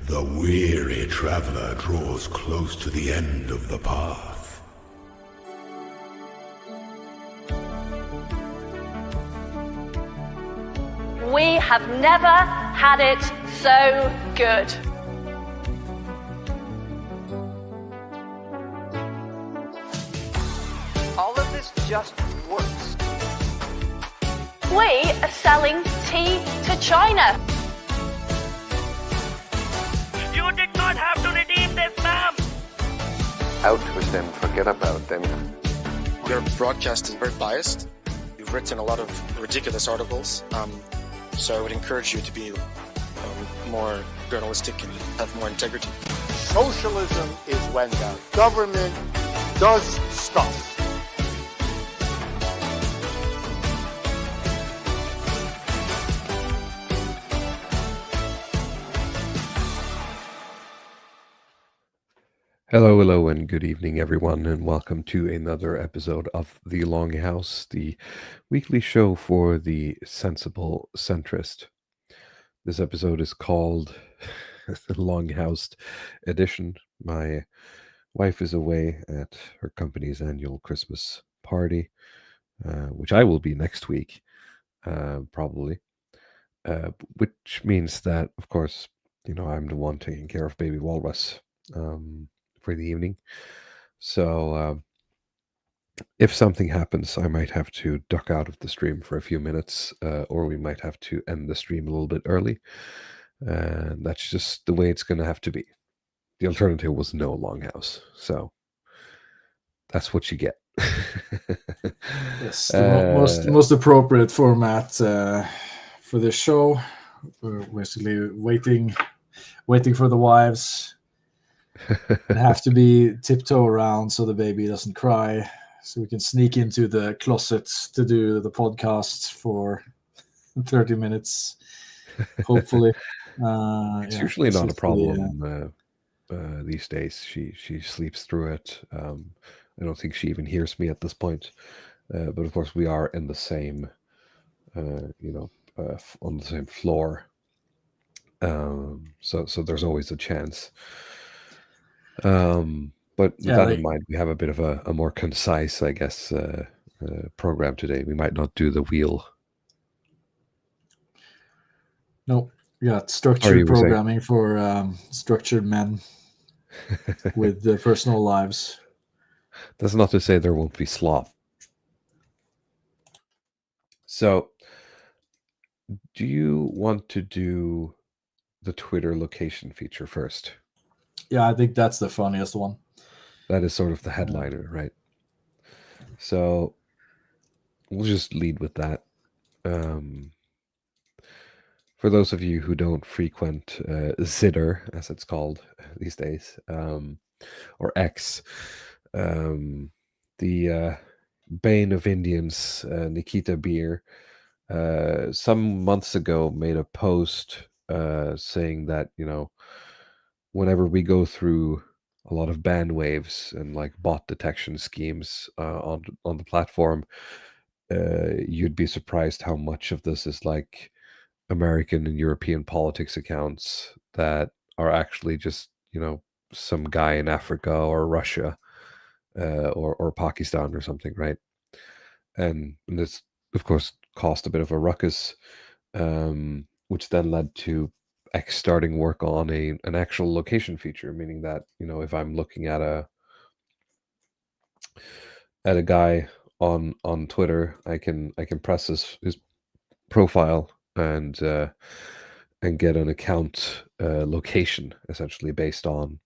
The weary traveler draws close to the end of the path. We have never had it so good. All of this just works. We are selling tea to China. You did not have to redeem this, ma'am! Out with them, forget about them. Your broadcast is very biased. You've written a lot of ridiculous articles, so I would encourage you to be more journalistic and have more integrity. Socialism is when the government does stuff. Hello, and good evening, everyone, and welcome to another episode of The Longhouse, the weekly show for the sensible centrist. This episode is called the Longhoused Edition. My wife is away at her company's annual Christmas party, which I will be next week, probably, which means that, of course, I'm the one taking care of baby Walrus. For the evening. So if something happens, I might have to duck out of the stream for a few minutes, or we might have to end the stream a little bit early. And that's just the way it's going to have to be. The alternative was no Longhouse. So that's what you get. Yes, the most appropriate format for this show. We're basically waiting for the wives. Have to be tiptoe around so the baby doesn't cry, so we can sneak into the closet to do the podcast for 30 minutes, hopefully. It's usually not a problem these days. She sleeps through it. I don't think she even hears me at this point. But of course, we are in the same, on the same floor. So there's always a chance. But with that in mind, we have a bit of a more concise, I guess, program today. We might not do the wheel. No, we got structured programming for structured men with personal lives. That's not to say there won't be slop. So, do you want to do the Twitter location feature first? Yeah, I think that's the funniest one. That is sort of the headliner, right? So we'll just lead with that. For those of you who don't frequent Zitter, as it's called these days, or X, the Bane of Indians, Nikita Beer, some months ago made a post saying that, whenever we go through a lot of ban waves and like bot detection schemes on the platform, you'd be surprised how much of this is like American and European politics accounts that are actually just, some guy in Africa or Russia or Pakistan or something, right? And this, of course, caused a bit of a ruckus, which then led to X starting work on an actual location feature, meaning that if I'm looking at a guy on Twitter, I can press his profile and get an account location essentially based on.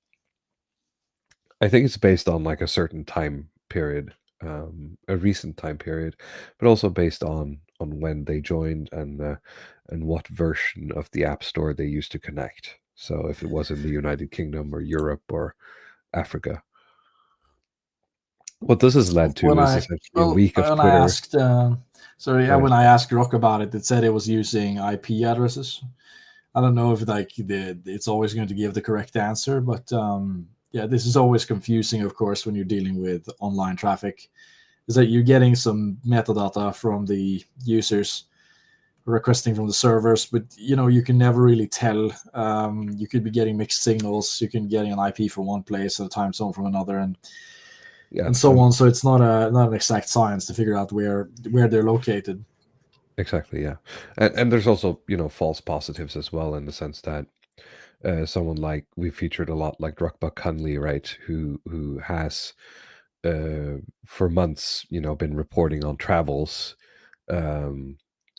I think it's based on like a certain time period, a recent time period, but also based on when they joined and what version of the App Store they used to connect. So if it was in the United Kingdom or Europe or Africa. What this has led to is essentially a week of Twitter. When I asked Rock about it, it said it was using IP addresses. I don't know if it's always going to give the correct answer, but this is always confusing, of course, when you're dealing with online traffic, is that you're getting some metadata from the users requesting from the servers, but you can never really tell. You could be getting mixed signals. You can be getting an IP from one place and a time zone from another, and so on. So it's not an exact science to figure out where they're located. Exactly, yeah. And there's also, false positives as well, in the sense that someone like we featured a lot, like Drukba Kunli, right, who has for months, been reporting on travels,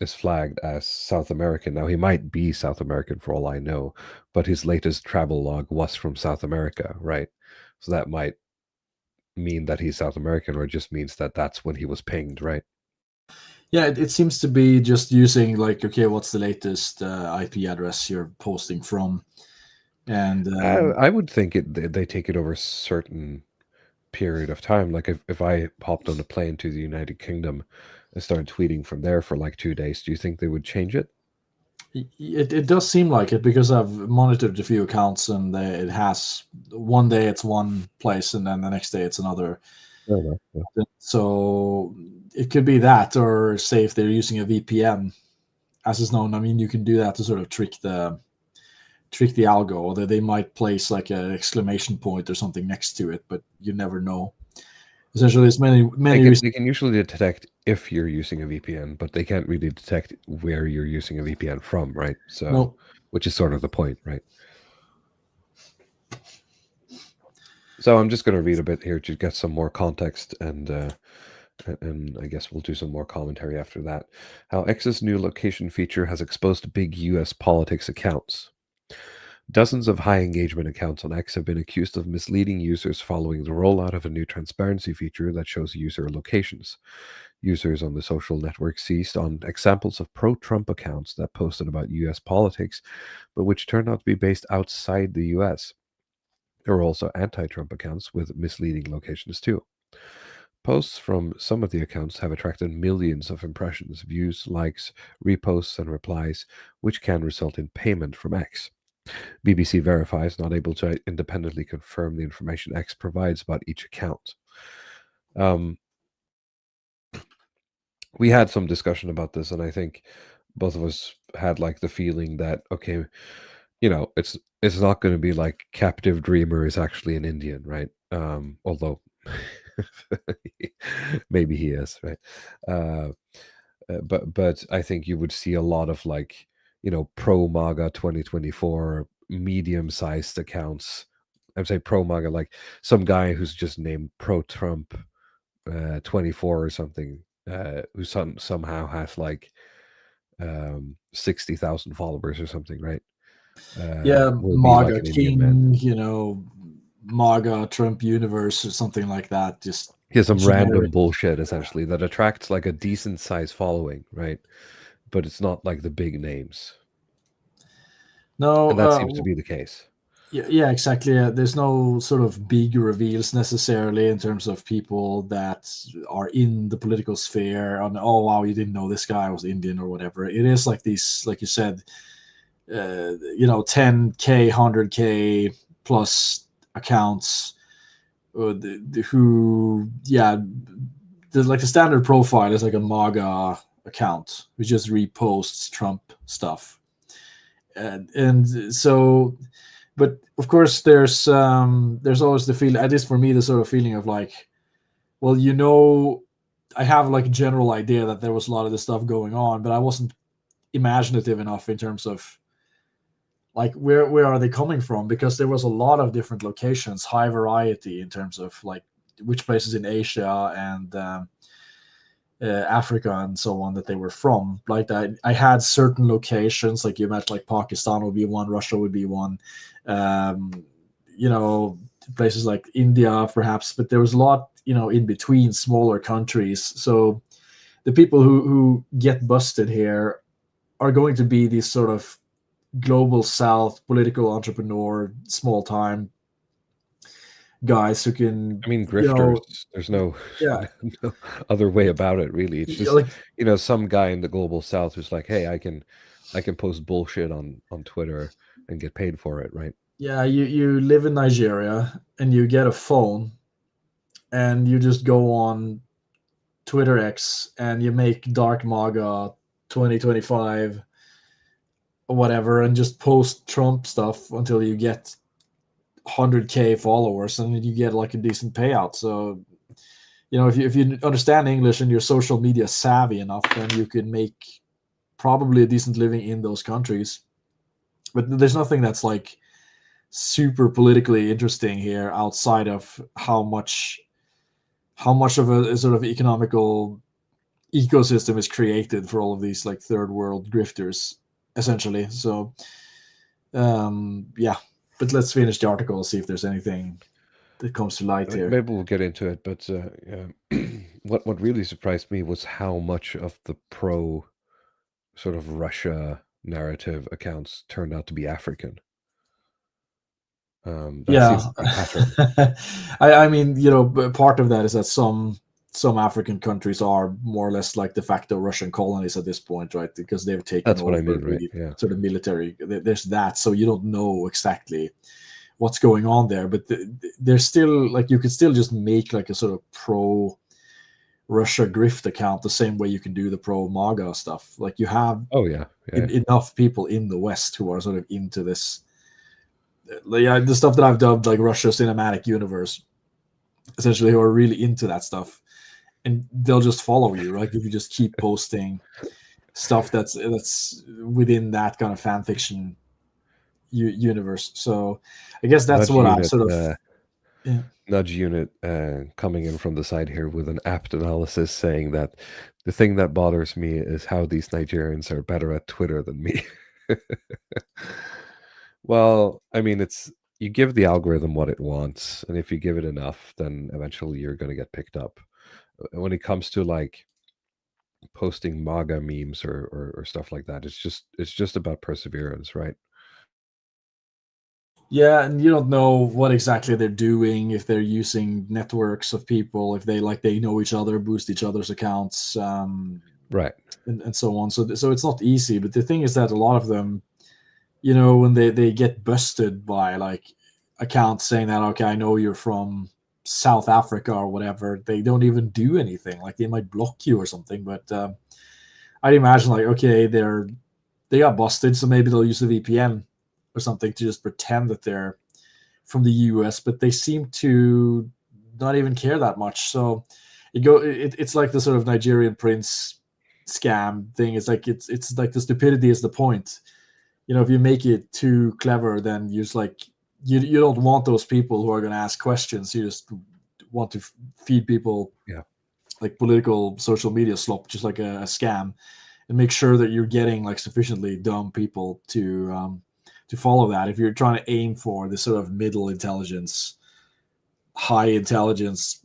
is flagged as South American. Now he might be South American for all I know, but his latest travel log was from South America, right? So that might mean that he's South American, or it just means that that's when he was pinged, right? Yeah, it seems to be just using like, okay, what's the latest IP address you're posting from, and I would think they take it over a certain period of time. Like if I hopped on a plane to the United Kingdom and started tweeting from there for like 2 days, do you think they would change it? it does seem like it, because I've monitored a few accounts, and it has one day it's one place, and then the next day it's another. Oh, yeah. So it could be that, or say if they're using a VPN, as is known. I mean, you can do that to sort of trick the algo, or that they might place like an exclamation point or something next to it, but you never know. Essentially, there's many They can usually detect if you're using a VPN, but they can't really detect where you're using a VPN from, right? So, No. Which is sort of the point, right? So I'm just going to read a bit here to get some more context, and I guess we'll do some more commentary after that. How X's new location feature has exposed big US politics accounts. Dozens of high engagement accounts on X have been accused of misleading users following the rollout of a new transparency feature that shows user locations. Users on the social network seized on examples of pro-Trump accounts that posted about US politics, but which turned out to be based outside the US. There were also anti-Trump accounts with misleading locations too. Posts from some of the accounts have attracted millions of impressions, views, likes, reposts, and replies, which can result in payment from X. BBC Verify is not able to independently confirm the information X provides about each account. We had some discussion about this, and I think both of us had like the feeling that, okay, it's not going to be like Captive Dreamer is actually an Indian, right? Although maybe he is, right? But I think you would see a lot of like, pro MAGA 2024 medium-sized accounts. I'm saying pro MAGA, like some guy who's just named pro Trump 24 or something, who somehow has like 60,000 followers or something, right? Yeah, Will be like MAGA an Indian man. King, MAGA Trump universe or something like that. Just He has some generic. random bullshit essentially that attracts like a decent sized following, right? But it's not like the big names. No, And that seems to be the case. yeah, exactly. There's no sort of big reveals necessarily in terms of people that are in the political sphere. On, oh wow, you didn't know this guy was Indian or whatever. It is like these, like you said, 10K, 100K plus accounts, who, yeah, like the standard profile is like a MAGA account who just reposts Trump stuff, and so, but of course there's always the feeling, at least for me, the sort of feeling of like, well, I have like a general idea that there was a lot of this stuff going on, but I wasn't imaginative enough in terms of like where are they coming from, because there was a lot of different locations, high variety in terms of like which places in Asia and Africa and so on that they were from. Like that, I had certain locations, like you meant, like Pakistan would be one, Russia would be one, um, places like India perhaps, but there was a lot in between, smaller countries. So the people who get busted here are going to be these sort of global south political entrepreneur, small time guys who can, I mean, grifters. There's no, yeah, no other way about it, really. It's just like, some guy in the global south who's like, hey, I can post bullshit on Twitter and get paid for it, right? yeah, you live in Nigeria and you get a phone and you just go on Twitter X and you make dark MAGA 2025, whatever, and just post Trump stuff until you get 100K followers, and you get like a decent payout. So, if you understand English and you're social media savvy enough, then you can make probably a decent living in those countries. But there's nothing that's like super politically interesting here outside of how much of a sort of economical ecosystem is created for all of these like third world grifters, essentially. So, yeah. But let's finish the article and see if there's anything that comes to light here. Maybe we'll get into it, but what really surprised me was how much of the pro sort of Russia narrative accounts turned out to be African. That seems to be a pattern. I mean, part of that is that some African countries are more or less like de facto Russian colonies at this point, right? Because they've taken That's over what I mean, right? the Yeah. sort of military. There's that, so you don't know exactly what's going on there, but there's still like you could still just make like a sort of pro Russia grift account the same way you can do the pro MAGA stuff. Like you have enough people in the West who are sort of into this. Yeah, the stuff that I've dubbed like Russia cinematic universe, essentially, who are really into that stuff, and they'll just follow you, right? If you just keep posting stuff that's within that kind of fan fiction universe. So I guess that's Nudge what unit, I sort of Nudge unit coming in from the side here with an apt analysis saying that the thing that bothers me is how these Nigerians are better at Twitter than me. Well, I mean, you give the algorithm what it wants, and if you give it enough, then eventually you're going to get picked up. When it comes to like posting MAGA memes or stuff like that, it's just about perseverance, right? Yeah, and you don't know what exactly they're doing, if they're using networks of people, if they know each other, boost each other's accounts, right, and so on. So it's not easy. But the thing is that a lot of them, when they get busted by like accounts saying that, okay, I know you're from South Africa or whatever, they don't even do anything. Like they might block you or something. But I'd imagine like, okay, they got busted, so maybe they'll use a VPN or something to just pretend that they're from the US, but they seem to not even care that much. So it's like the sort of Nigerian prince scam thing. It's like it's like the stupidity is the point. If you make it too clever, then you just like you don't want those people who are going to ask questions. You just want to feed people like political social media slop, just like a scam, and make sure that you're getting like sufficiently dumb people to follow that. If you're trying to aim for this sort of middle intelligence, high intelligence,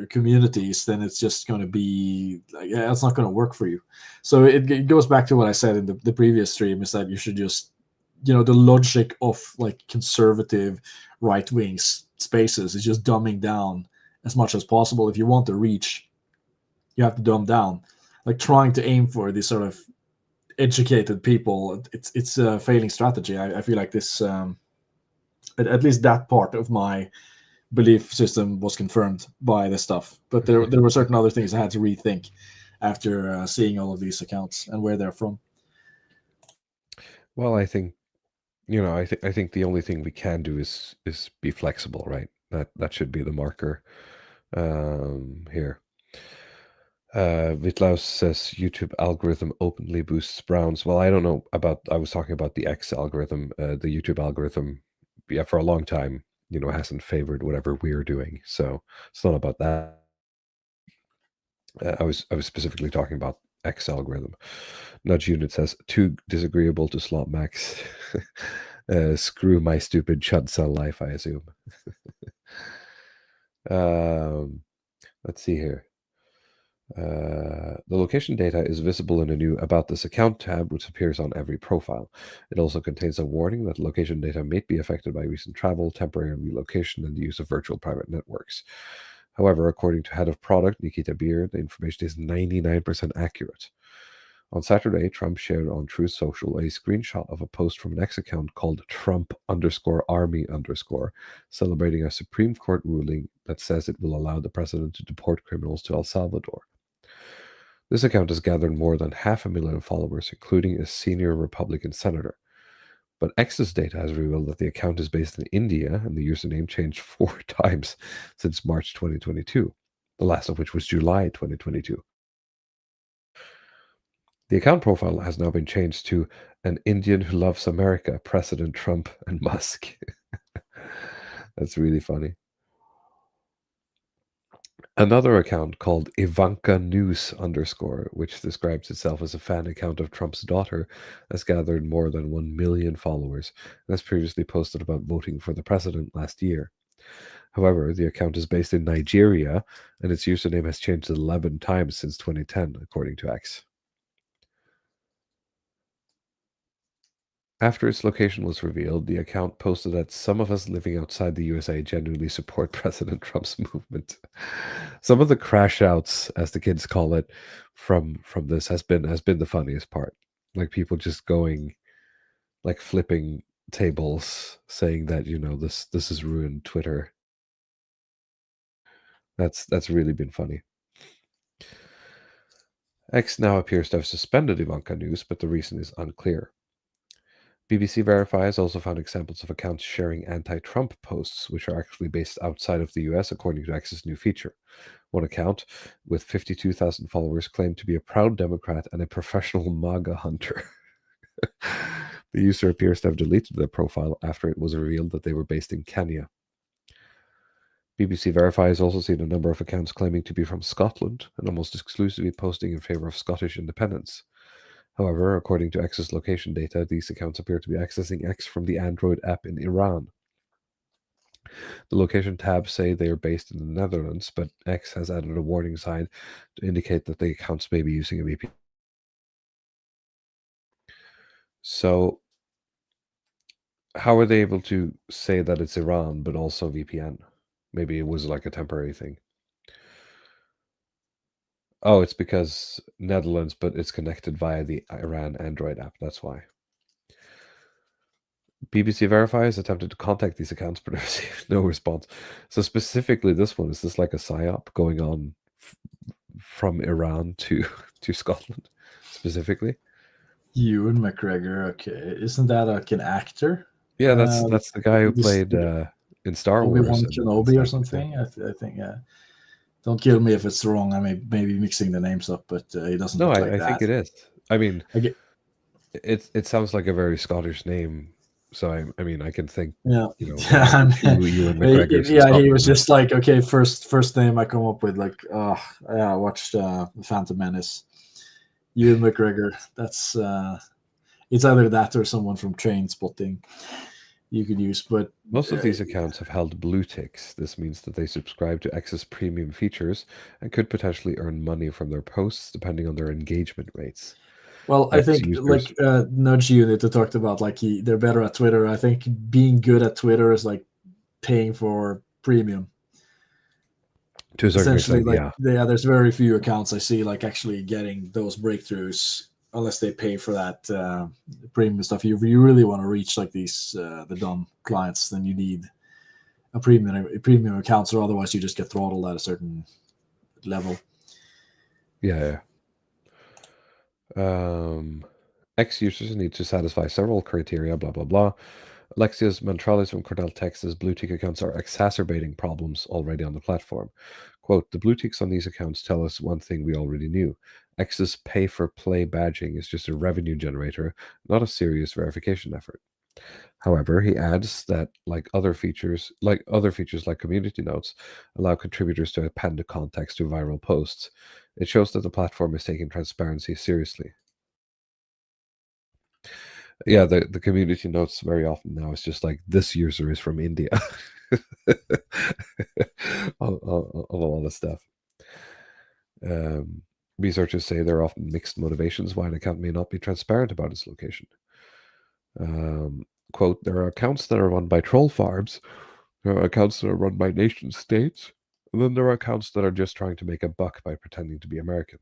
communities, then it's just going to be like, it's not going to work for you. So it goes back to what I said in the previous stream, is that you should just, the logic of like conservative right-wing spaces is just dumbing down as much as possible. If you want to reach, you have to dumb down. Like trying to aim for these sort of educated people, it's a failing strategy. I feel like this, at least that part of my belief system was confirmed by this stuff. But there were certain other things I had to rethink after seeing all of these accounts and where they're from. Well, I think I think the only thing we can do is be flexible, right? That should be the marker here. Vitlaus says YouTube algorithm openly boosts Browns. Well, I don't know I was talking about the X algorithm. The YouTube algorithm, for a long time, hasn't favored whatever we're doing. So it's not about that. I was specifically talking about X algorithm. Nudge Unit says, too disagreeable to slot max. Screw my stupid chud cell life, I assume. Let's see here. The location data is visible in a new About This Account tab, which appears on every profile. It also contains a warning that location data may be affected by recent travel, temporary relocation, and the use of virtual private networks. However, according to head of product Nikita Beer, the information is 99% accurate. On Saturday, Trump shared on Truth Social a screenshot of a post from an X account called Trump_Army_, celebrating a Supreme Court ruling that says it will allow the president to deport criminals to El Salvador. This account has gathered more than 500,000 followers, including a senior Republican senator. But X's data has revealed that the account is based in India and the username changed 4 times since March 2022, the last of which was July 2022. The account profile has now been changed to an Indian who loves America, President Trump and Musk. That's really funny. Another account called Ivanka News _, which describes itself as a fan account of Trump's daughter, has gathered more than 1 million followers and has previously posted about voting for the president last year. However, the account is based in Nigeria and its username has changed 11 times since 2010, according to X. After its location was revealed, the account posted that some of us living outside the USA genuinely support President Trump's movement. Some of the crash outs, as the kids call it, from this has been the funniest part. Like people just going, like flipping tables, saying that this has ruined Twitter. That's really been funny. X now appears to have suspended Ivanka News, but the reason is unclear. BBC Verify has also found examples of accounts sharing anti-Trump posts, which are actually based outside of the US, according to X's new feature. One account, with 52,000 followers, claimed to be a proud Democrat and a professional MAGA hunter. The user appears to have deleted their profile after it was revealed that they were based in Kenya. BBC Verify has also seen a number of accounts claiming to be from Scotland and almost exclusively posting in favor of Scottish independence. However, according to X's location data, these accounts appear to be accessing X from the Android app in Iran. The location tabs say they are based in the Netherlands, but X has added a warning sign to indicate that the accounts may be using a VPN. So, how are they able to say that it's Iran, but also VPN? Maybe it was like a temporary thing. Oh, it's because Netherlands, but it's connected via the Iran Android app. That's why. BBC Verify has attempted to contact these accounts, but received no response. So specifically, this one, is this like a psyop going on from Iran to Scotland, specifically? Ewan McGregor. Okay, isn't that like an actor? Yeah, that's the guy who played in Star Wars. Obi-Wan Kenobi or something. I think. Yeah. Don't kill me if it's wrong. I may be mixing the names up, but he doesn't look like that. I think it is. I mean, it sounds like a very Scottish name. So I mean, I can think. Yeah, who Ewan McGregor. Yeah, he was just like, okay, first name I come up with, like, yeah, I watched Phantom Menace. Ewan McGregor. That's it's either that or someone from Train Spotting you could use, but most of these accounts have held blue ticks. This means that they subscribe to X's premium features and could potentially earn money from their posts depending on their engagement rates. Well, I think like Nudge Unit talked about, like they're better at Twitter. I think being good at Twitter is like paying for premium. To a certain extent, like, yeah. There's very few accounts I see like actually getting those breakthroughs unless they pay for that premium stuff. You really want to reach like these the dumb clients, then you need a premium accounts, or otherwise you just get throttled at a certain level. Yeah. X users need to satisfy several criteria, blah, blah, blah. Alexios Mantralis from Cornell Tech says blue tick accounts are exacerbating problems already on the platform. Quote, the blue ticks on these accounts tell us one thing we already knew. X's pay-for-play badging is just a revenue generator, not a serious verification effort. However, he adds that like other features like community notes allow contributors to append a context to viral posts. It shows that the platform is taking transparency seriously. Yeah, the community notes very often now is just like, this user is from India. of a lot of stuff. Researchers say there are often mixed motivations why an account may not be transparent about its location. Quote, there are accounts that are run by troll farms, there are accounts that are run by nation states, and then there are accounts that are just trying to make a buck by pretending to be American.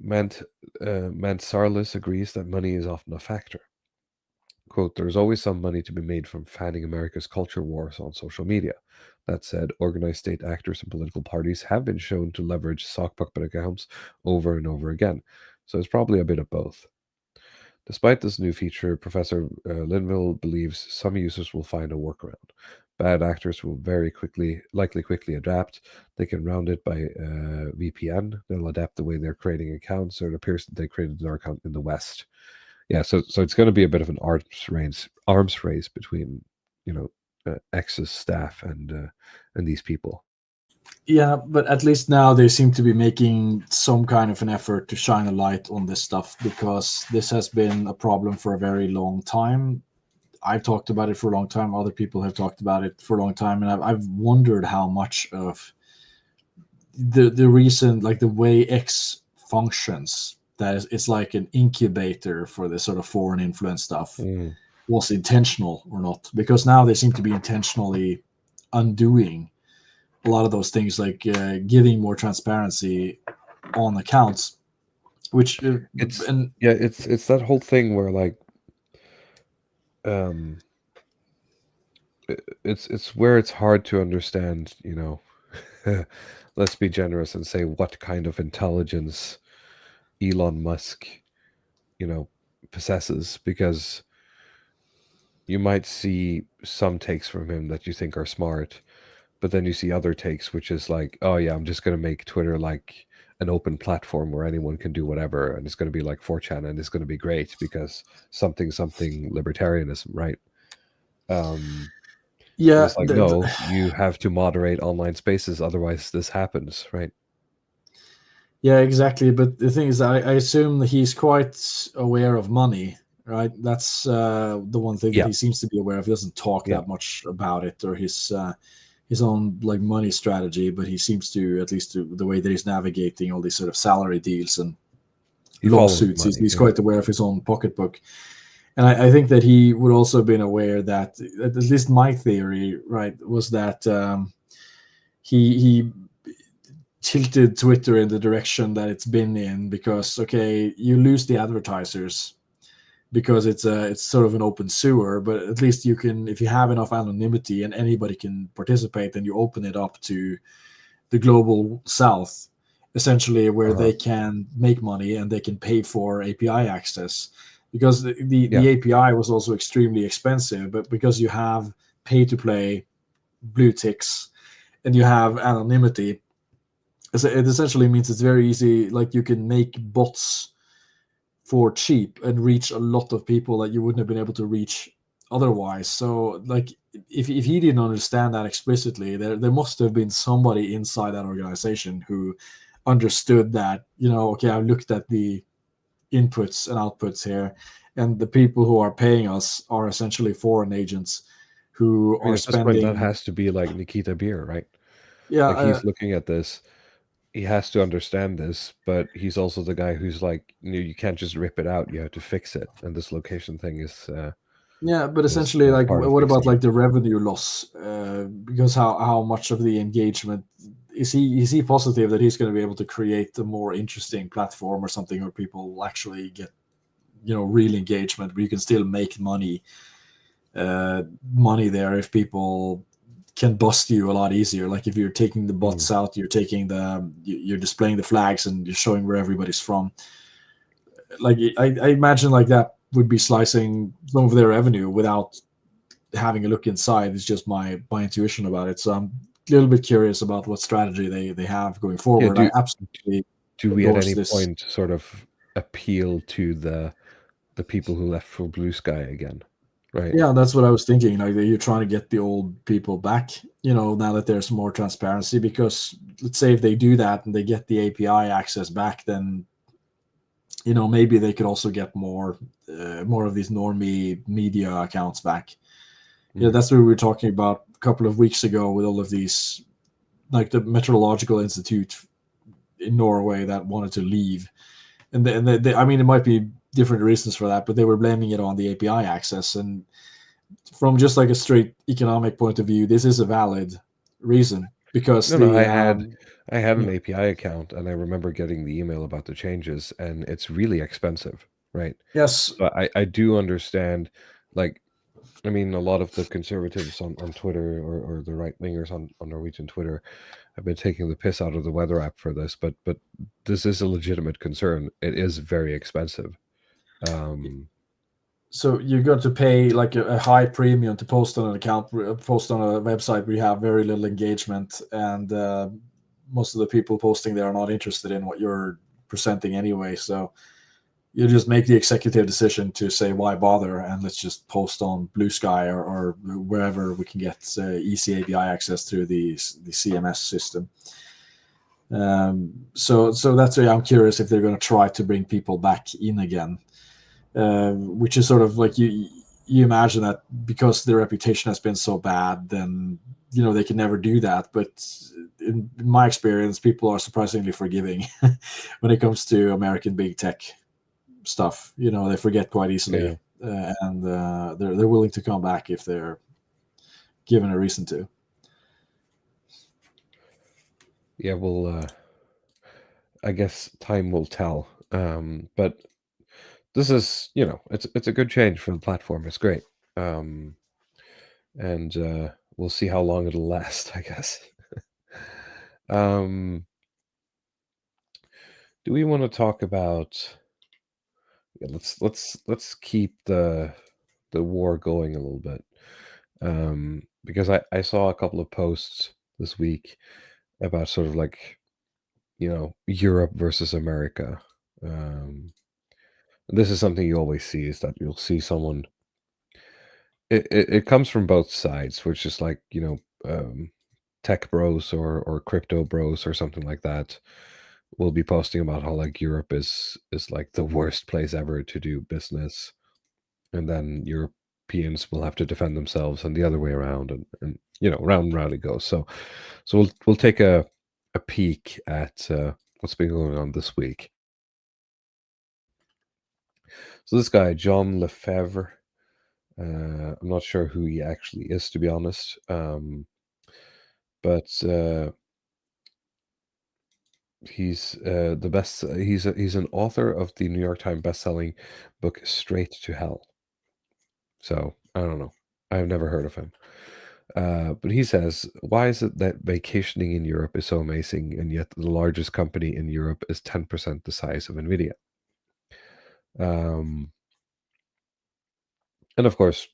Mansarlis agrees that money is often a factor. quote, "There's always some money to be made from fanning America's culture wars on social media. That said, organized state actors and political parties have been shown to leverage sock puppet accounts over and over again. So it's probably a bit of both." Despite this new feature, Professor Linville believes some users will find a workaround. Bad actors will likely quickly adapt. They can round it by VPN. They'll adapt the way they're creating accounts, or it appears that they created their account in the West. Yeah, so it's going to be a bit of an arms race between, X's staff and these people. Yeah, but at least now they seem to be making some kind of an effort to shine a light on this stuff, because this has been a problem for a very long time. I've talked about it for a long time. Other people have talked about it for a long time, and I've wondered how much of the reason, like the way X functions, that it's like an incubator for this sort of foreign influence stuff, was intentional or not. Because now they seem to be intentionally undoing a lot of those things, like giving more transparency on accounts, which it's that whole thing where, like, it's where it's hard to understand, let's be generous and say what kind of intelligence Elon Musk, possesses, because you might see some takes from him that you think are smart, but then you see other takes which is like, oh yeah, I'm just going to make Twitter like an open platform where anyone can do whatever, and it's going to be like 4chan, and it's going to be great because something libertarianism, right? Yeah, it's like, no, you have to moderate online spaces, otherwise this happens, right? Yeah, exactly. But the thing is, I assume that he's quite aware of money, right? That's the one thing that he seems to be aware of. He doesn't talk that much about it, or his own like money strategy, but he seems to, at least the way that he's navigating all these sort of salary deals and lawsuits, he's quite aware of his own pocketbook. And I think that he would also have been aware that, at least my theory, right, was that he tilted Twitter in the direction that it's been in, because, okay, you lose the advertisers because it's sort of an open sewer, but at least you can, if you have enough anonymity and anybody can participate, then you open it up to the global south, essentially, where they can make money and they can pay for API access. Because the API was also extremely expensive, but because you have pay-to-play blue ticks and you have anonymity, it essentially means it's very easy. Like, you can make bots for cheap and reach a lot of people that you wouldn't have been able to reach otherwise. So, like, if he didn't understand that explicitly, there must have been somebody inside that organization who understood that, okay, I've looked at the inputs and outputs here, and the people who are paying us are essentially foreign agents who are spending. That has to be like Nikita Beer, right? Yeah, like he's looking at this, he has to understand this, but he's also the guy who's like, you can't just rip it out, you have to fix it, and this location thing is yeah, but essentially, like, what about like the revenue loss? Because how much of the engagement is he positive that he's going to be able to create a more interesting platform or something where people actually get, real engagement, where you can still make money there if people can bust you a lot easier? Like, if you're taking the bots out, you're displaying the flags and you're showing where everybody's from. Like, I imagine like that would be slicing some of their revenue without having a look inside. It's just my intuition about it. So I'm a little bit curious about what strategy they have going forward. I absolutely do we at any point sort of appeal to the people who left for Blue Sky again, right? Yeah, that's what I was thinking. Like, you're trying to get the old people back, now that there's more transparency. Because let's say if they do that and they get the API access back, then maybe they could also get more of these normie media accounts back. Yeah, that's what we were talking about a couple of weeks ago with all of these, like the Meteorological Institute in Norway that wanted to leave, and they, I mean, it might be different reasons for that, but they were blaming it on the API access. And from just like a straight economic point of view, this is a valid reason, because I had an API account, and I remember getting the email about the changes, and it's really expensive, right? Yes. So I do understand, Like, I mean, a lot of the conservatives on Twitter or the right wingers on Norwegian Twitter have been taking the piss out of the weather app for this, but this is a legitimate concern. It is very expensive. So you're going to pay like a high premium to post on an account, post on a website where you have very little engagement, and most of the people posting there are not interested in what you're presenting anyway. So you just make the executive decision to say, why bother, and let's just post on Blue Sky or wherever we can get easy API access through the CMS system. So that's why I'm curious if they're going to try to bring people back in again, which is sort of like you imagine that because their reputation has been so bad, then they can never do that. But in my experience, people are surprisingly forgiving when it comes to American big tech stuff. They forget quite easily, and they're willing to come back if they're given a reason to. Yeah, well, I guess time will tell. But this is, it's a good change for the platform. It's great. And we'll see how long it'll last, I guess. Do we want to talk about? Yeah, let's keep the war going a little bit, because I saw a couple of posts this week about sort of like, Europe versus America. This is something you always see, is that you'll see someone. It comes from both sides, which is like, tech bros or crypto bros or something like that will be posting about how like Europe is like the worst place ever to do business, and then Europeans will have to defend themselves, and the other way around, and round and round it goes. So we'll take a peek at what's been going on this week. So this guy, John Lefebvre, I'm not sure who he actually is, to be honest, but he's the best. He's an author of the New York Times best-selling book Straight to Hell. So I don't know. I've never heard of him. But he says, why is it that vacationing in Europe is so amazing, and yet the largest company in Europe is 10% the size of NVIDIA? And of course,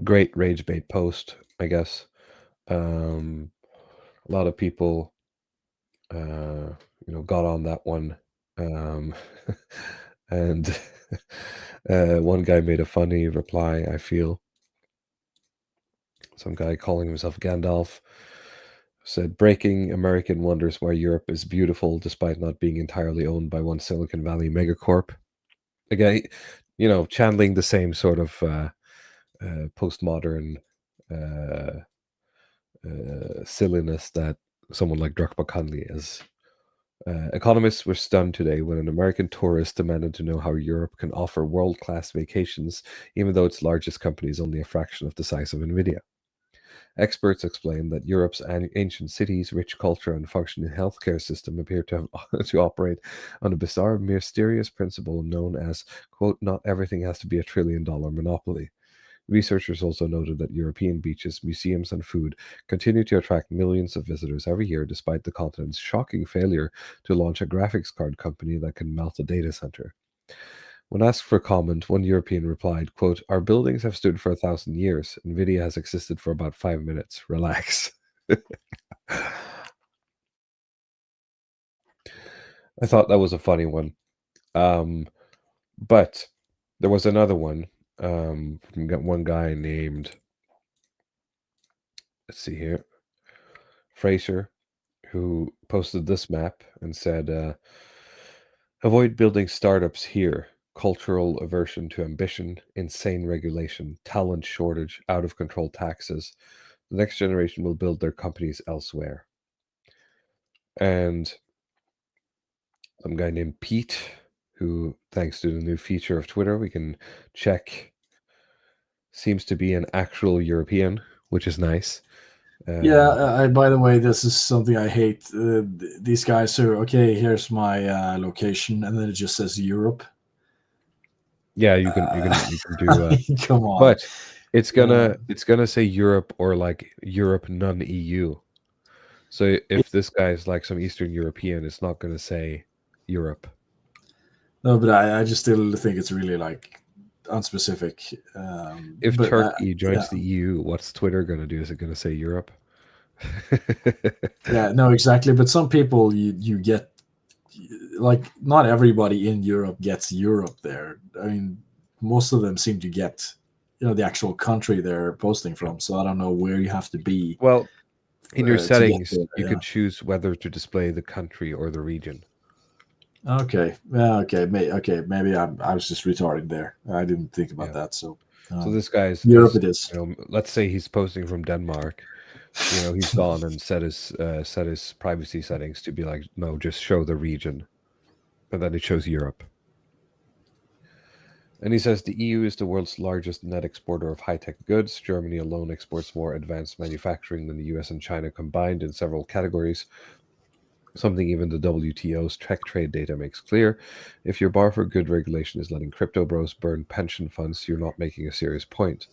great rage bait post, I guess. A lot of people, got on that one. And one guy made a funny reply, I feel. Some guy calling himself Gandalf said, breaking American wonders why Europe is beautiful despite not being entirely owned by one Silicon Valley megacorp. Again, channeling the same sort of postmodern silliness that someone like Drukpa Conley is. Economists were stunned today when an American tourist demanded to know how Europe can offer world-class vacations, even though its largest company is only a fraction of the size of NVIDIA. Experts explain that Europe's ancient cities, rich culture, and functioning healthcare system appear to have to operate on a bizarre, mysterious principle known as, quote, not everything has to be $1 trillion monopoly. Researchers also noted that European beaches, museums, and food continue to attract millions of visitors every year, despite the continent's shocking failure to launch a graphics card company that can melt a data center. When asked for comment, one European replied, quote, our buildings have stood for 1,000 years. NVIDIA has existed for about 5 minutes. Relax. I thought that was a funny one. But there was another one from one guy named, let's see here, Fraser, who posted this map and said, avoid building startups here. Cultural aversion to ambition, insane regulation, talent shortage, out of control taxes. The next generation will build their companies elsewhere. And some guy named Pete, who, thanks to the new feature of Twitter, we can check, seems to be an actual European, which is nice. Yeah, by the way, this is something I hate. These guys are, okay, here's my location, and then it just says Europe. Yeah, you can do Come on. but it's gonna say Europe or like Europe non-EU. So if this guy's like some Eastern European, it's not gonna say Europe. No, but I just still think it's really like unspecific. If But Turkey joins yeah. the EU, what's Twitter gonna do? Is it gonna say Europe? Yeah, no, exactly. But some people you get, like, not everybody in Europe gets Europe there. I mean, most of them seem to get, the actual country they're posting from. So I don't know where you have to be Well, in your to get settings, there. you Yeah. could choose whether to display the country or the region. Okay. Yeah. Okay. Maybe I was just retarded there. I didn't think about that. So this guy's Europe it is. Let's say he's posting from Denmark. He's gone and set his privacy settings to be like, no, just show the region, and then it shows Europe. And he says the EU is the world's largest net exporter of high-tech goods. Germany alone exports more advanced manufacturing than the US and China combined in several categories. Something even the WTO's tech trade data makes clear. If your bar for good regulation is letting crypto bros burn pension funds, you're not making a serious point.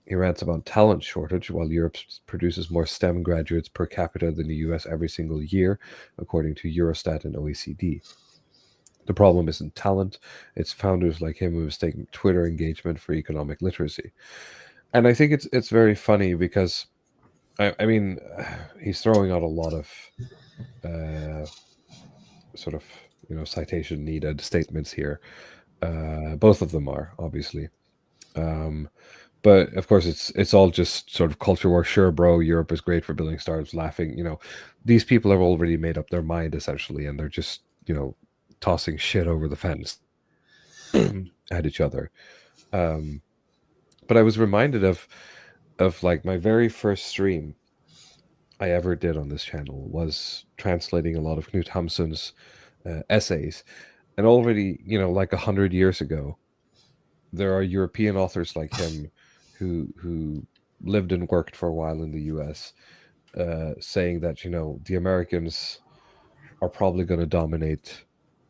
He rants about talent shortage, while Europe produces more STEM graduates per capita than the US every single year, according to Eurostat and OECD. The problem isn't talent, it's founders like him who mistake Twitter engagement for economic literacy. And I think it's very funny because, I mean, he's throwing out a lot of sort of, citation needed statements here. Both of them are, obviously. But of course, it's all just sort of culture war. Sure, bro, Europe is great for building startups. Laughing, these people have already made up their mind essentially, and they're just tossing shit over the fence at each other. But I was reminded of like my very first stream I ever did on this channel was translating a lot of Knut Hamsun's essays, and already like 100 years ago, there are European authors like him who lived and worked for a while in the US, saying that the Americans are probably going to dominate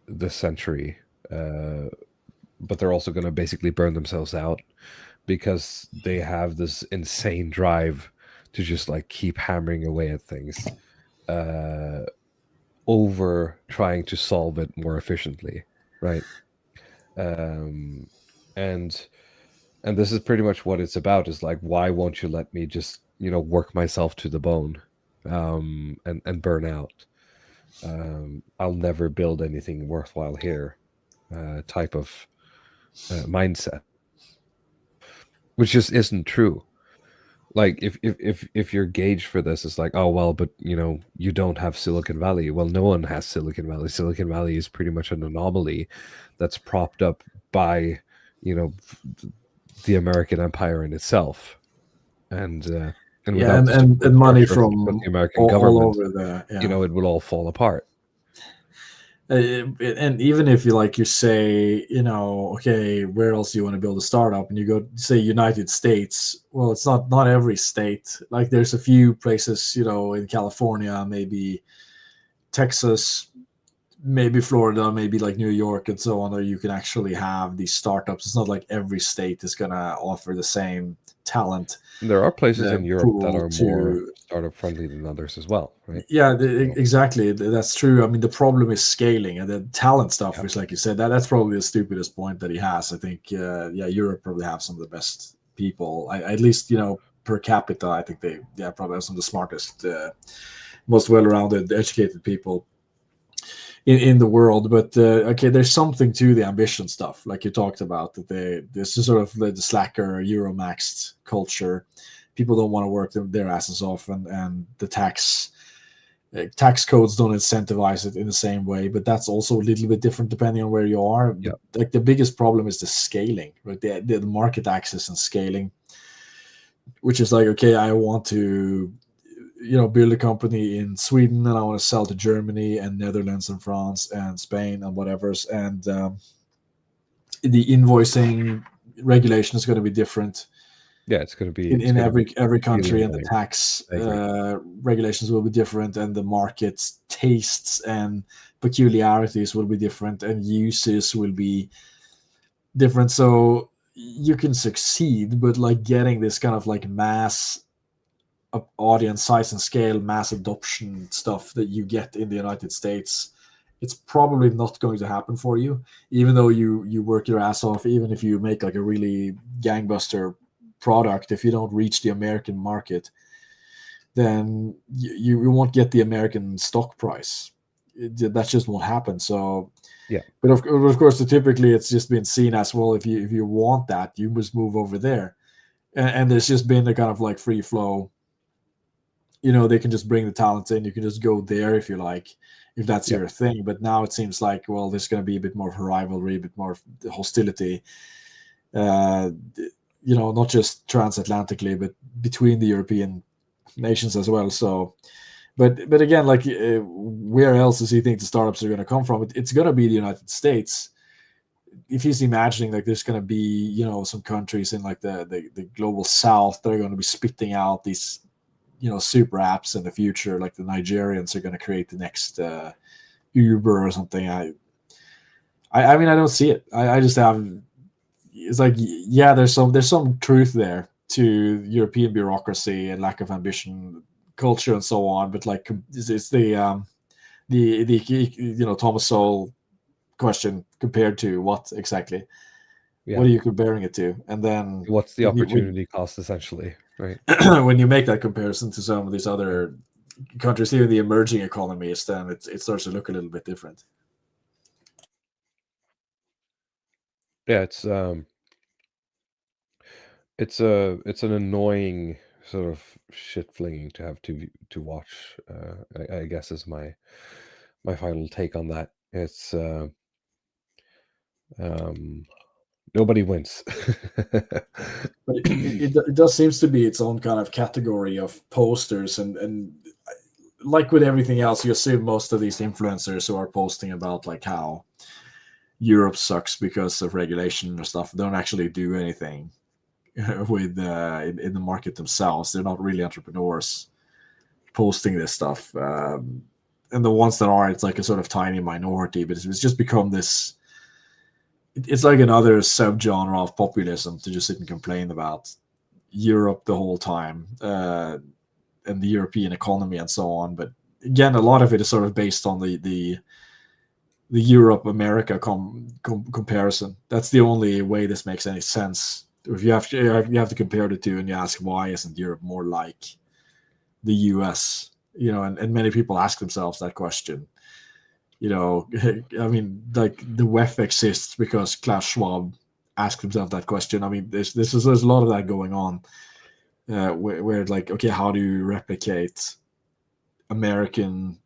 this century, but they're also going to basically burn themselves out because they have this insane drive to just like keep hammering away at things, over trying to solve it more efficiently, right? And this is pretty much what it's about, is like, why won't you let me just work myself to the bone, and burn out? I'll never build anything worthwhile here, type of mindset, which just isn't true. Like if your gauge for this is like, oh well, but you don't have Silicon Valley. Well, no one has Silicon Valley. Silicon Valley is pretty much an anomaly that's propped up by the American empire in itself, and without the and money structure from of the American all government, over the it will all fall apart. And even if you say, okay, where else do you want to build a startup, and you go say United States, well, it's not every state. Like, there's a few places, in California, maybe Texas, maybe Florida, maybe like New York and so on, where you can actually have these startups. It's not like every state is going to offer the same talent. There are places in Europe that are to- more startup friendly than others as well, right? Yeah, exactly. That's true. I mean, the problem is scaling, and the talent stuff, which, like you said, that's probably the stupidest point that he has. I think, Europe probably have some of the best people. At least, per capita, I think they probably have some of the smartest, most well-rounded, educated people in the world. But okay, there's something to the ambition stuff, like you talked about, that this is sort of the slacker Euromaxed culture. People don't want to work their asses off, and the tax codes don't incentivize it in the same way. But that's also a little bit different depending on where you are. Yeah. Like, the biggest problem is the scaling, right? The market access and scaling, which is like, okay, I want to build a company in Sweden, and I want to sell to Germany and Netherlands and France and Spain and whatever's, and the invoicing regulation is going to be different. Yeah, it's going to be in every country, and the like, tax regulations will be different, and the market's tastes and peculiarities will be different, and uses will be different. So you can succeed, but like getting this kind of like mass audience size and scale, mass adoption stuff that you get in the United States, it's probably not going to happen for you, even though you work your ass off. Even if you make like a really gangbuster product, if you don't reach the American market, then you won't get the American stock price. That just won't happen. So Yeah. but of course, typically it's just been seen as, well, if you want that, you must move over there, and there's just been a kind of like free flow. They can just bring the talent in. You can just go there if you like, if that's Yeah. your thing. But now it seems like, well, there's going to be a bit more of a rivalry, a bit more of hostility. Not just transatlantically, but between the European nations as well. So, but again, like, where else does he think the startups are going to come from? It's going to be the United States. If he's imagining like there's going to be some countries in like the global south that are going to be spitting out these super apps in the future, like the Nigerians are going to create the next Uber or something. I mean, I don't see it. I just have. It's like, yeah, there's some truth there to European bureaucracy and lack of ambition, culture, and so on. But like, it's the Thomas Sowell question, compared to what exactly? Yeah. What are you comparing it to? And then What's the opportunity cost, essentially, right? when you make that comparison to some of these other countries, even the emerging economies, then it starts to look a little bit different. Yeah, it's an annoying sort of shit flinging to have to watch. I guess is my final take on that. It's nobody wins. But it does seems to be its own kind of category of posters, and like with everything else, you assume most of these influencers who are posting about like how Europe sucks because of regulation or stuff don't actually do anything with in the market themselves. They're not really entrepreneurs posting this stuff, and the ones that are, it's like a sort of tiny minority. But it's just become this. It's like another subgenre of populism to just sit and complain about Europe the whole time, and the European economy and so on. But again, a lot of it is sort of based on the Europe America comparison. That's the only way this makes any sense. If you have to compare the two, and you ask, why isn't Europe more like the US? And many people ask themselves that question. I mean, like, the WEF exists because Klaus Schwab asked himself that question. I mean, there's a lot of that going on, where like, okay, how do you replicate American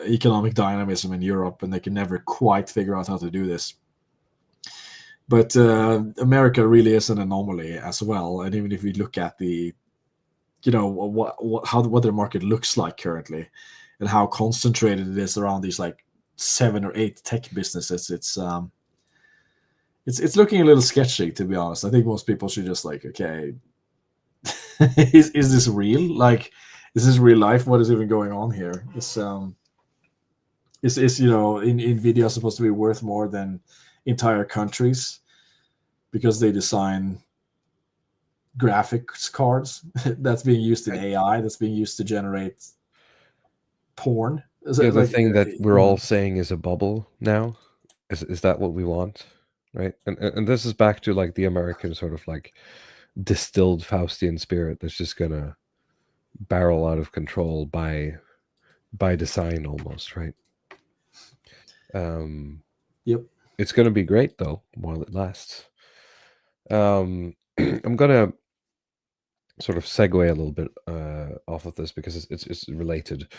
economic dynamism in Europe? And they can never quite figure out how to do this. But America really is an anomaly as well. And even if we look at the, what their market looks like currently, and how concentrated it is around these like 7 or 8 tech businesses, it's looking a little sketchy, to be honest. I think most people should just like, okay, is this real? Like, is this real life? What is even going on here? Is Nvidia supposed to be worth more than entire countries because they design graphics cards that's being used in AI, that's being used to generate porn? Yeah, the thing that we're all saying is a bubble now. Is that what we want, right? And this is back to like the American sort of like distilled Faustian spirit that's just gonna barrel out of control by design, almost, right? Yep. It's gonna be great though while it lasts. I'm gonna sort of segue a little bit off of this because it's related.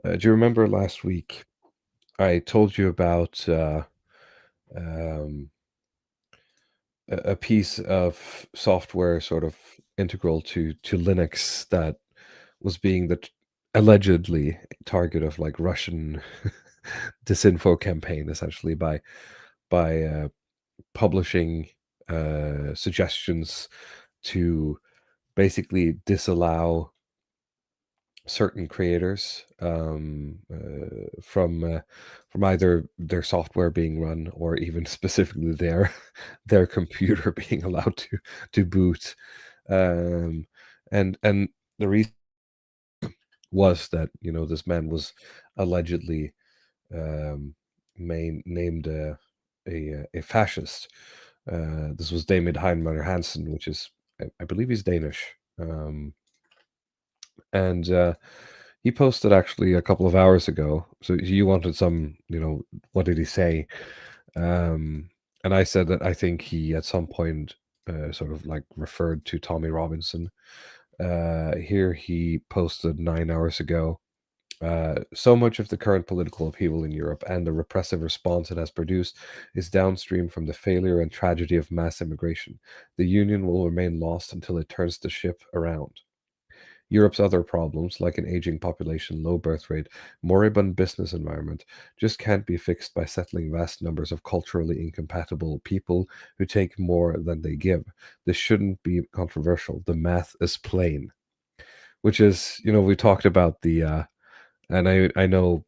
Do you remember last week I told you about a piece of software sort of integral to Linux that was being the allegedly target of like Russian disinfo campaign, essentially by publishing suggestions to basically disallow certain creators from either their software being run or even specifically their computer being allowed to boot. And the reason was that this man was allegedly named a fascist. This was David Heinemeier Hansen, which is I believe he's Danish. And he posted actually a couple of hours ago. So you wanted some, what did he say? And I said that I think he at some point sort of like referred to Tommy Robinson. Here he posted 9 hours ago. So much of the current political upheaval in Europe and the repressive response it has produced is downstream from the failure and tragedy of mass immigration. The Union will remain lost until it turns the ship around. Europe's other problems, like an aging population, low birth rate, moribund business environment, just can't be fixed by settling vast numbers of culturally incompatible people who take more than they give. This shouldn't be controversial. The math is plain. Which is, we talked about and I know,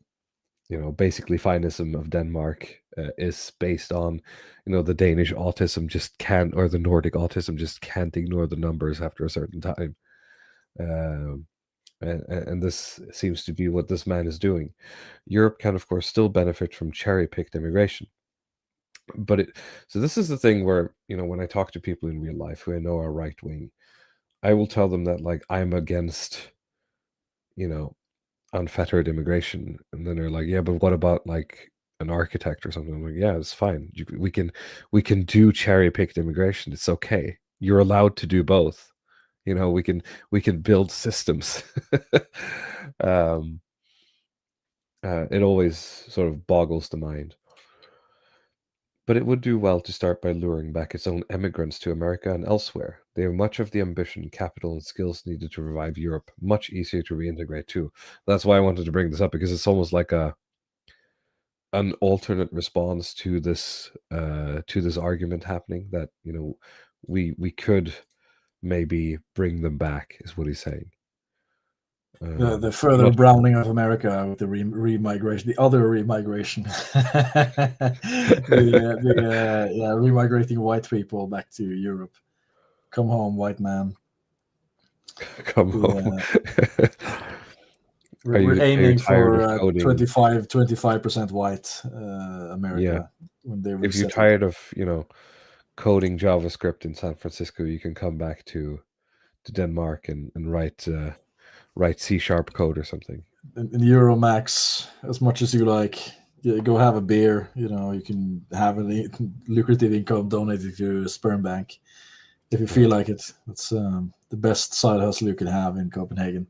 basically finism of Denmark is based on, the Danish autism just can't, or the Nordic autism just can't ignore the numbers after a certain time. And this seems to be what this man is doing. Europe can, of course, still benefit from cherry-picked immigration. So this is the thing where, when I talk to people in real life who I know are right-wing, I will tell them that, like, I'm against, unfettered immigration. And then they're like, yeah, but what about, like, an architect or something? I'm like, yeah, it's fine. We can do cherry-picked immigration. It's okay. You're allowed to do both. We can build systems. It always sort of boggles the mind. But it would do well to start by luring back its own emigrants to America and elsewhere. They have much of the ambition, capital, and skills needed to revive Europe. Much easier to reintegrate too. That's why I wanted to bring this up, because it's almost like an alternate response to this argument happening, that we could maybe bring them back, is what he's saying. The further browning of America with the remigration, the other remigration, remigrating white people back to Europe. Come home, white man. Come home. We're aiming for 25% white America. Yeah. When they if you're tired of coding JavaScript in San Francisco, you can come back to Denmark and write C# code or something. In Euromax, as much as you like, go have a beer. You can have a lucrative income donated to a sperm bank if you feel like it. It's the best side hustle you can have in Copenhagen.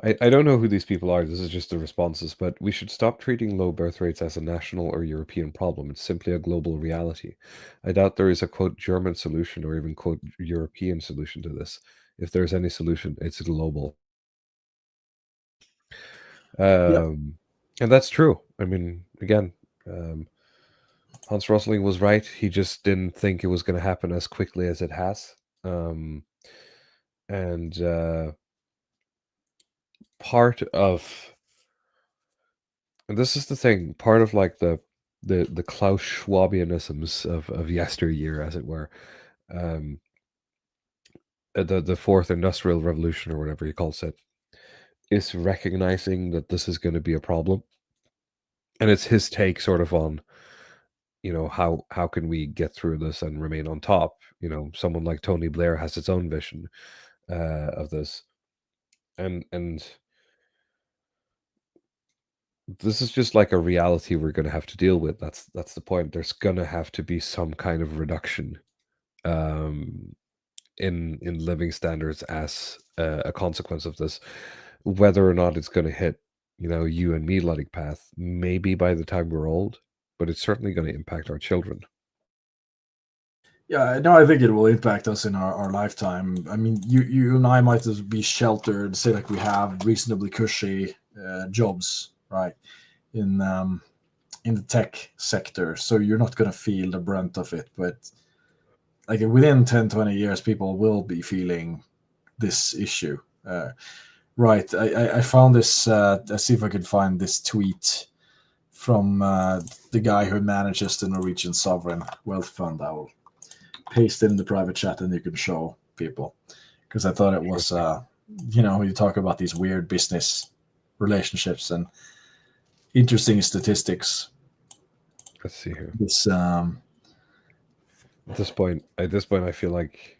I don't know who these people are. This is just the responses, but we should stop treating low birth rates as a national or European problem. It's simply a global reality. I doubt there is a, quote, German solution or even, quote, European solution to this. If there's any solution, it's global. And that's true. I mean, again, Hans Rosling was right. He just didn't think it was going to happen as quickly as it has. Part of, and this is the thing, part of like the Klaus Schwabianisms of yesteryear, as it were, the fourth industrial revolution, or whatever he calls it, is recognizing that this is going to be a problem. And it's his take sort of on, how can we get through this and remain on top? Someone like Tony Blair has its own vision of this. And this is just like a reality we're going to have to deal with. That's the point. There's going to have to be some kind of reduction in living standards as a consequence of this. Whether or not it's going to hit, you and me, Ludwig path, maybe by the time we're old, but it's certainly going to impact our children. Yeah, no, I think it will impact us in our lifetime. I mean, you and I might just be sheltered, say like we have reasonably cushy jobs, right, in the tech sector. So you're not going to feel the brunt of it. But like within 10, 20 years, people will be feeling this issue. Right. I found this. Let's see if I can find this tweet from the guy who manages the Norwegian Sovereign Wealth Fund. I will paste it in the private chat and you can show people, because I thought it was, you talk about these weird business relationships and interesting statistics. Let's see here. This At this point, I feel like,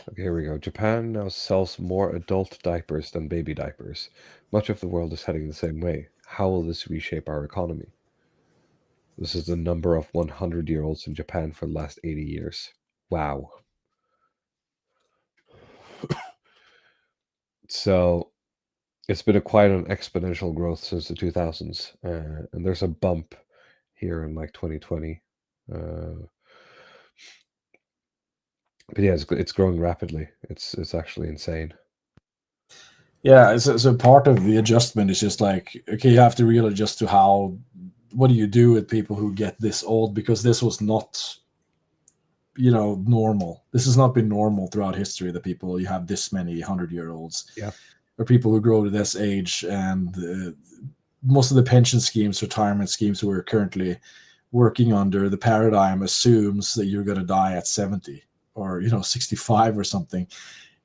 okay, here we go. Japan now sells more adult diapers than baby diapers. Much of the world is heading the same way. How will this reshape our economy? This is the number of 100-year-olds in Japan for the last 80 years. Wow. So it's been quite an exponential growth since the 2000s. And there's a bump here in like 2020. But yeah, it's growing rapidly. It's actually insane. Yeah, so part of the adjustment is just like, okay, you have to really adjust to what do you do with people who get this old, because this was not, normal. This has not been normal throughout history, that you have this many 100-year-olds. Yeah. Or people who grow to this age, and most of the pension schemes, retirement schemes we're currently working under, the paradigm assumes that you're going to die at 70 or 65 or something.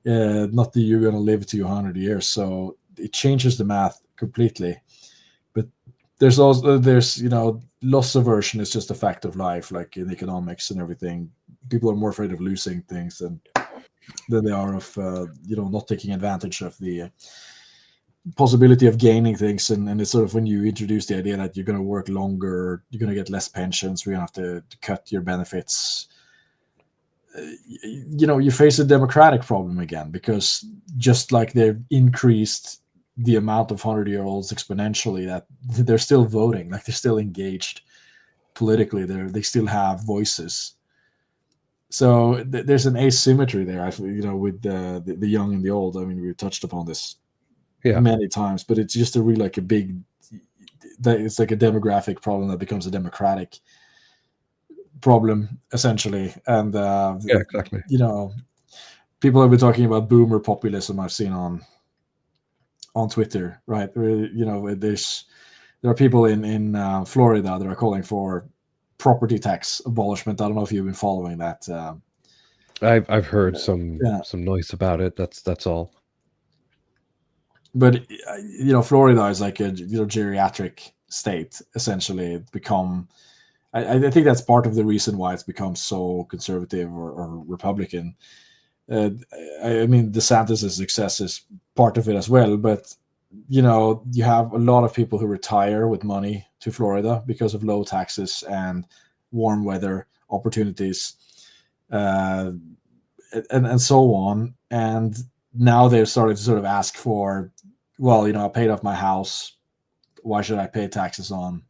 Not that you're going to live to 100 years. So it changes the math completely. But there's also loss aversion is just a fact of life, like in economics and everything. People are more afraid of losing things than they are of not taking advantage of the possibility of gaining things. And it's sort of when you introduce the idea that you're going to work longer, you're going to get less pensions, we're going to have to cut your benefits. You face a democratic problem again, because just like they've increased the amount of 100-year-olds exponentially, that they're still voting, like they're still engaged politically, they still have voices. So there's an asymmetry there, with the young and the old. I mean, we've touched upon this many times, but it's just it's like a demographic problem that becomes a democratic problem, essentially. And yeah, exactly. People have been talking about boomer populism. I've seen on Twitter, right? There are people in Florida that are calling for property tax abolishment. I don't know if you've been following that. I've heard some noise about it. That's all. But Florida is like a geriatric state, essentially. It's become. I think that's part of the reason why it's become so conservative or Republican. I mean, DeSantis' success is part of it as well, but you have a lot of people who retire with money to Florida because of low taxes and warm weather opportunities, and so on. And now they've started to sort of ask for, well, I paid off my house. Why should I pay taxes on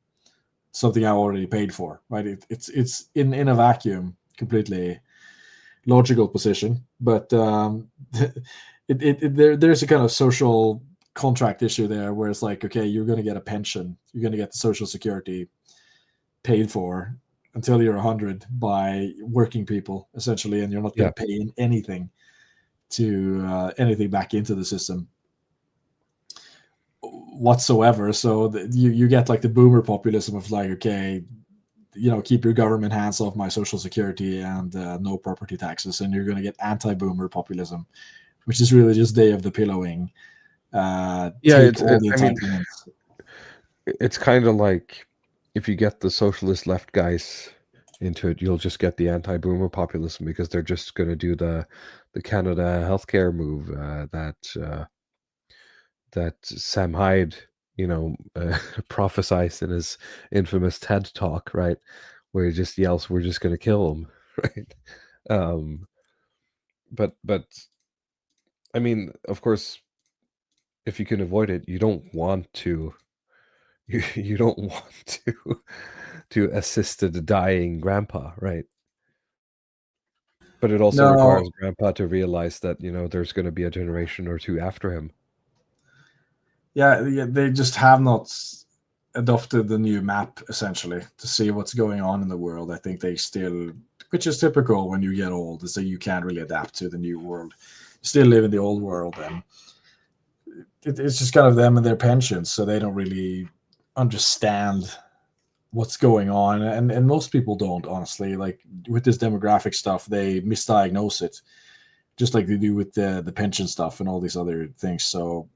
something I already paid for? Right? It's in a vacuum, completely logical position, but there's a kind of social contract issue there, where it's like, okay, you're going to get a pension, you're going to get the Social Security paid for until you're 100 by working people, essentially, and you're not going to pay in anything back into the system whatsoever. So you get like the boomer populism of like, okay, keep your government hands off my Social Security and no property taxes, and you're going to get anti-boomer populism, which is really just day of the pillowing. It's kind of like, if you get the socialist left guys into it, you'll just get the anti-boomer populism, because they're just going to do the Canada healthcare move that Sam Hyde, prophesized in his infamous TED talk, right, where he just yells, "We're just going to kill him," right? But I mean, of course, if you can avoid it, you don't want to. You don't want to assist a dying grandpa, right? But it also requires grandpa to realize that there's going to be a generation or two after him. Yeah, they just have not adopted the new map, essentially, to see what's going on in the world. I think they still, which is typical when you get old, is that you can't really adapt to the new world. You still live in the old world, and it's just kind of them and their pensions, so they don't really understand what's going on, and most people don't, honestly. Like with this demographic stuff, they misdiagnose it, just like they do with the pension stuff and all these other things. So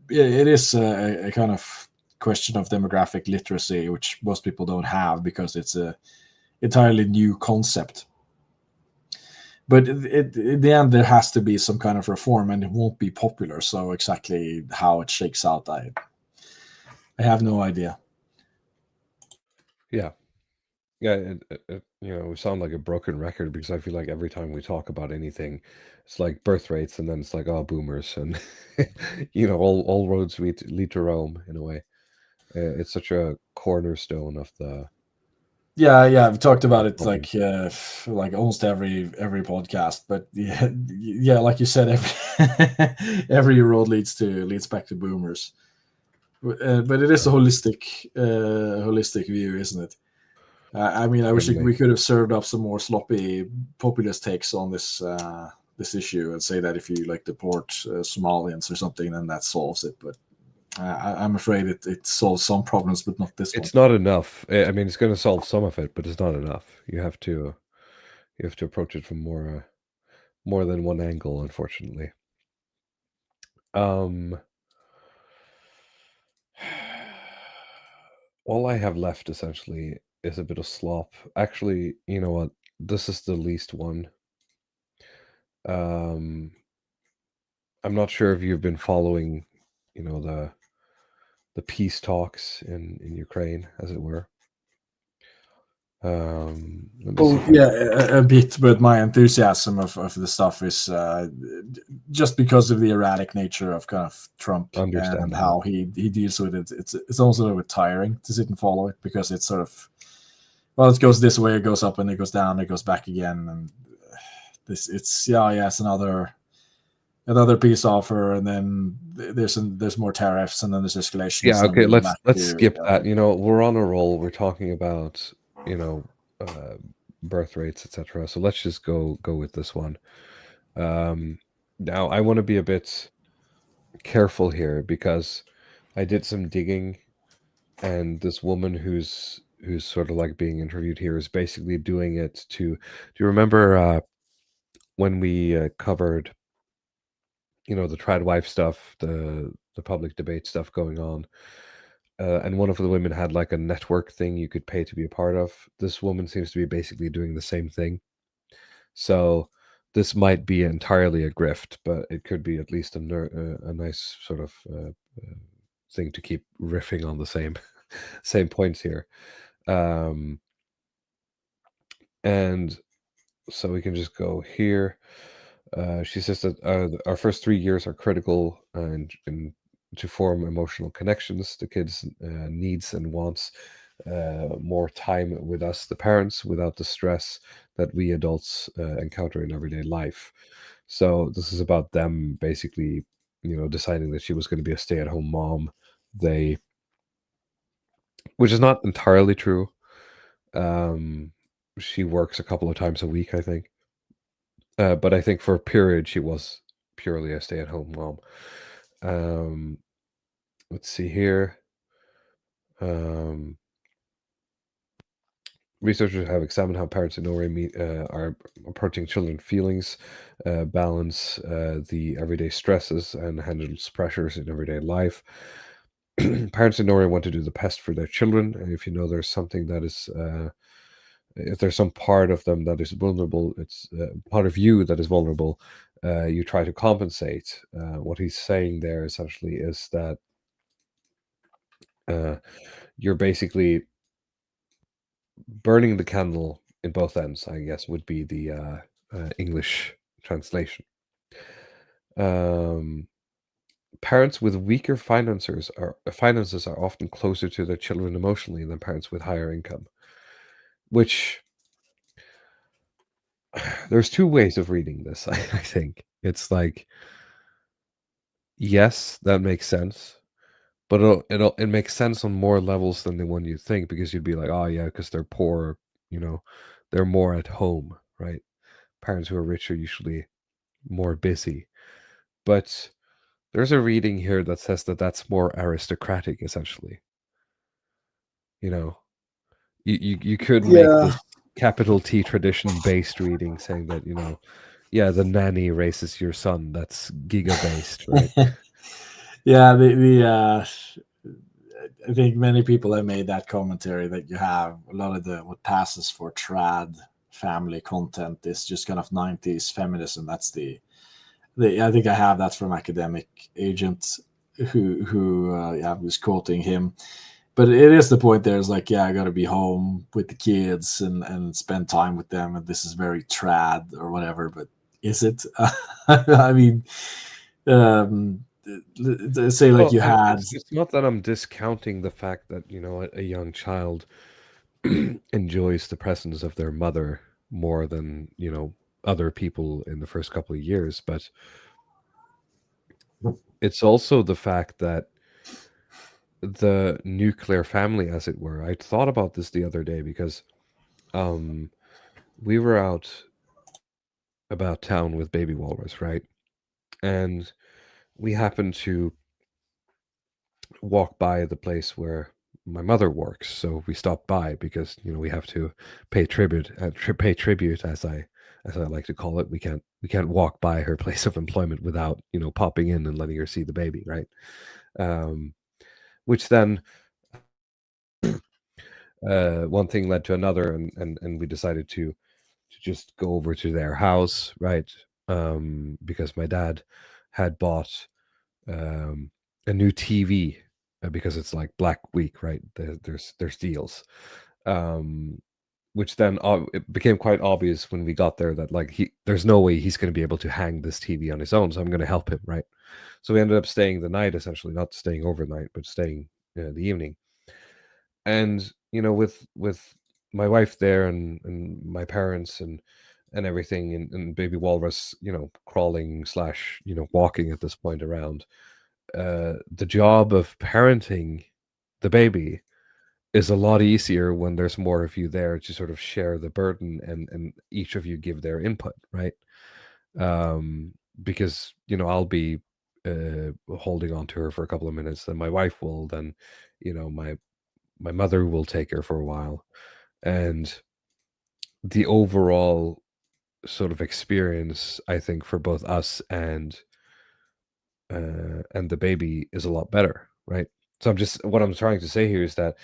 it is a kind of question of demographic literacy, which most people don't have because it's a entirely new concept. But in the end, there has to be some kind of reform, and it won't be popular. So exactly how it shakes out, I have no idea. Yeah. Yeah, we sound like a broken record because I feel like every time we talk about anything, it's like birth rates, and then it's like, oh, boomers, and all roads lead to Rome in a way. It's such a cornerstone of the Yeah, I've talked about it problem. like almost every podcast. But yeah, like you said, every road leads back to boomers. But it is a holistic view, isn't it? I mean, I wish Certainly. we could have served up some more sloppy populist takes on this issue and say that if you like deport Somalians or something, then that solves it. But I'm afraid it solves some problems, but not this one. It's not enough. I mean, it's going to solve some of it, but it's not enough. You have to approach it from more than one angle, unfortunately. Um, all I have left essentially is a bit of slop. Actually, you know what? This is the least one. Um, I'm not sure if you've been following, the peace talks in Ukraine, as it were. Let me see Oh if I yeah, a bit, but my enthusiasm of the stuff is just because of the erratic nature of kind of Trump and understandable. how he deals with it. It's almost a little bit tiring to sit and follow it because it's sort of, well, it goes this way, it goes up, and it goes down, it goes back again, and it's another peace offer, and then there's more tariffs, and then there's escalation, Yeah, okay, suddenly we're let's back let's to skip that. We're on a roll. We're talking about, you know, uh, birth rates, etc. So let's just go with this one. Now I want to be a bit careful here because I did some digging, and this woman who's sort of like being interviewed here is basically doing it to. Do you remember when we covered, the trad wife stuff, the public debate stuff going on? And one of the women had like a network thing you could pay to be a part of. This woman seems to be basically doing the same thing. So this might be entirely a grift, but it could be at least a nice sort of thing to keep riffing on the same same points here. And so we can just go here. She says that our first 3 years are critical and to form emotional connections. The kids' needs and wants more time with us, the parents, without the stress that we adults encounter in everyday life. So this is about them basically, deciding that she was going to be a stay-at-home mom. They, which is not entirely true. She works a couple of times a week, I think. But I think for a period she was purely a stay-at-home mom. Let's see here. Researchers have examined how parents in Norway are approaching children's feelings, balance the everyday stresses, and handles pressures in everyday life. Parents in Norway want to do the best for their children, and if there's something that is if there's some part of them that is vulnerable, it's part of you that is vulnerable, you try to compensate. What he's saying there essentially is that you're basically burning the candle in both ends, I guess, would be the English translation. Parents with weaker finances are often closer to their children emotionally than parents with higher income, which there's two ways of reading this. I think it's like, yes, that makes sense, but it makes sense on more levels than the one you think, because you'd be like, oh yeah, because they're poor, they're more at home, right? Parents who are rich are usually more busy, but there's a reading here that says that that's more aristocratic, essentially. You know, you could make Yeah. this capital T tradition based reading saying that, yeah, the nanny raises your son. That's giga based, right? Yeah, I think many people have made that commentary that you have a lot of the what passes for trad family content is just kind of 90s feminism. That's the I think I have that from Academic Agent who yeah, was quoting him. But it is the point there is like, yeah, I got to be home with the kids and spend time with them, and this is very trad or whatever. But is it? I mean, um, say like Well, you had, it's not that I'm discounting the fact that, a young child enjoys the presence of their mother more than, other people in the first couple of years, but it's also the fact that the nuclear family, as it were. I thought about this the other day because um we were out about town with baby walrus, right? And we happened to walk by the place where my mother works, so we stopped by because we have to pay tribute, as I like to call it. We can't walk by her place of employment without popping in and letting her see the baby, right? um which then one thing led to another, and we decided to just go over to their house, right? Because my dad had bought a new TV, because it's like Black Week, right? There's deals, um, which then it became quite obvious when we got there that like there's no way he's going to be able to hang this TV on his own, so I'm going to help him, right? So we ended up staying the night, essentially, not staying overnight, but staying the evening. And with my wife there, and my parents, and everything, and baby walrus crawling slash walking at this point around, the job of parenting the baby is a lot easier when there's more of you there to sort of share the burden, and each of you give their input, right? Because I'll be holding on to her for a couple of minutes, then my wife will, then my mother will take her for a while, and the overall sort of experience, I think, for both us and the baby is a lot better, right? So what I'm trying to say here is that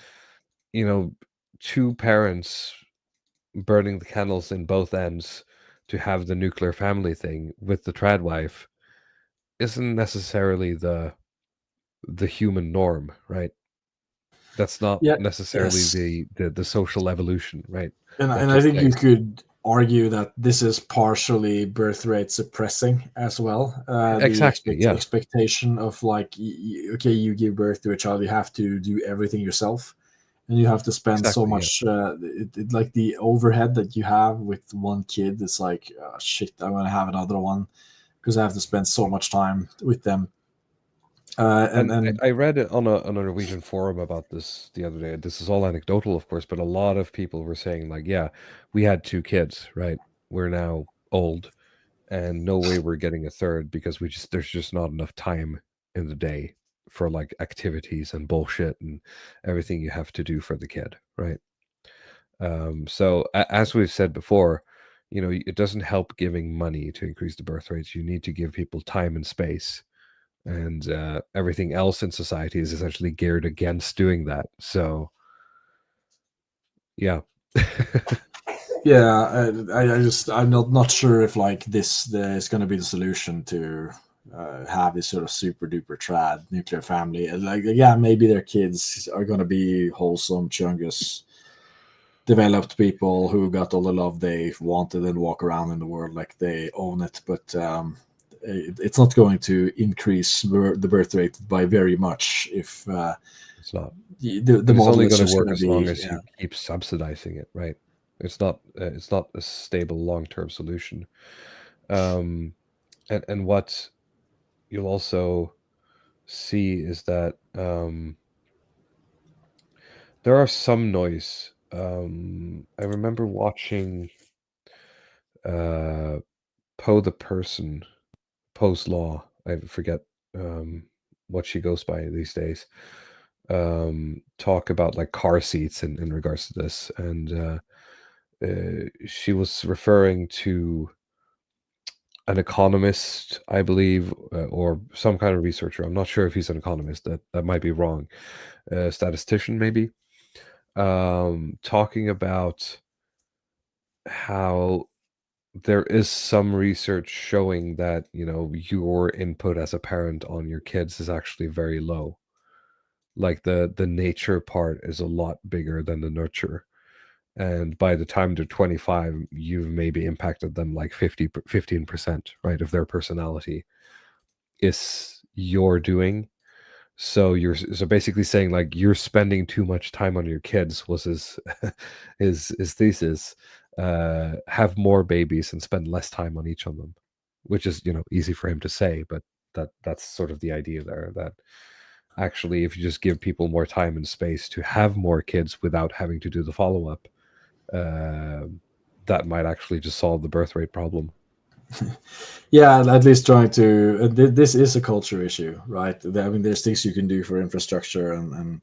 you know two parents burning the candles in both ends to have the nuclear family thing with the trad wife isn't necessarily the human norm, right? That's not yeah, necessarily yes. the social evolution, right? That And I took think you place. could argue that this is partially birth rate suppressing as well. The Exactly, yeah. expectation of like, okay, you give birth to a child, you have to do everything yourself, and you have to spend so Exactly, yeah. much. Like the overhead that you have with one kid, it's like, shit, I'm gonna have another one because I have to spend so much time with them. And And I read it on a Norwegian forum about this the other day. This is all anecdotal, of course, but a lot of people were saying like, yeah, we had two kids, right? We're now old, and no way we're getting a third because there's just not enough time in the day for like activities and bullshit and everything you have to do for the kid, right? So as we've said before, it doesn't help giving money to increase the birth rates. You need to give people time and space, and everything else in society is essentially geared against doing that. So, yeah. yeah, I'm not sure if like is going to be the solution to have this sort of super duper trad nuclear family. Like, yeah, maybe their kids are going to be wholesome, chungus, developed people who got all the love they wanted and walk around in the world like they own it. But it's not going to increase the birth rate by very much if It's not. the And it's model only is going to just work going to as long be, as yeah. you keep subsidizing it, right? It's not a stable long-term solution. Um, and what you'll also see is that there are some noise. I remember watching uh, Poe the Person, Poe's Law. I forget what she goes by these days, talk about like car seats in regards to this, and she was referring to an economist, I believe, or some kind of researcher. I'm not sure if he's an economist. That might be wrong. A statistician, maybe, talking about how there is some research showing that your input as a parent on your kids is actually very low. Like the nature part is a lot bigger than the nurture, and by the time they're 25, you've maybe impacted them like 15%, right, of their personality is your doing. So basically saying like you're spending too much time on your kids was his his thesis. Have more babies and spend less time on each of them, which is easy for him to say, but that's sort of the idea there, that actually if you just give people more time and space to have more kids without having to do the follow-up, that might actually just solve the birth rate problem. Yeah, at least trying to. This is a culture issue, right? I mean, there's things you can do for infrastructure and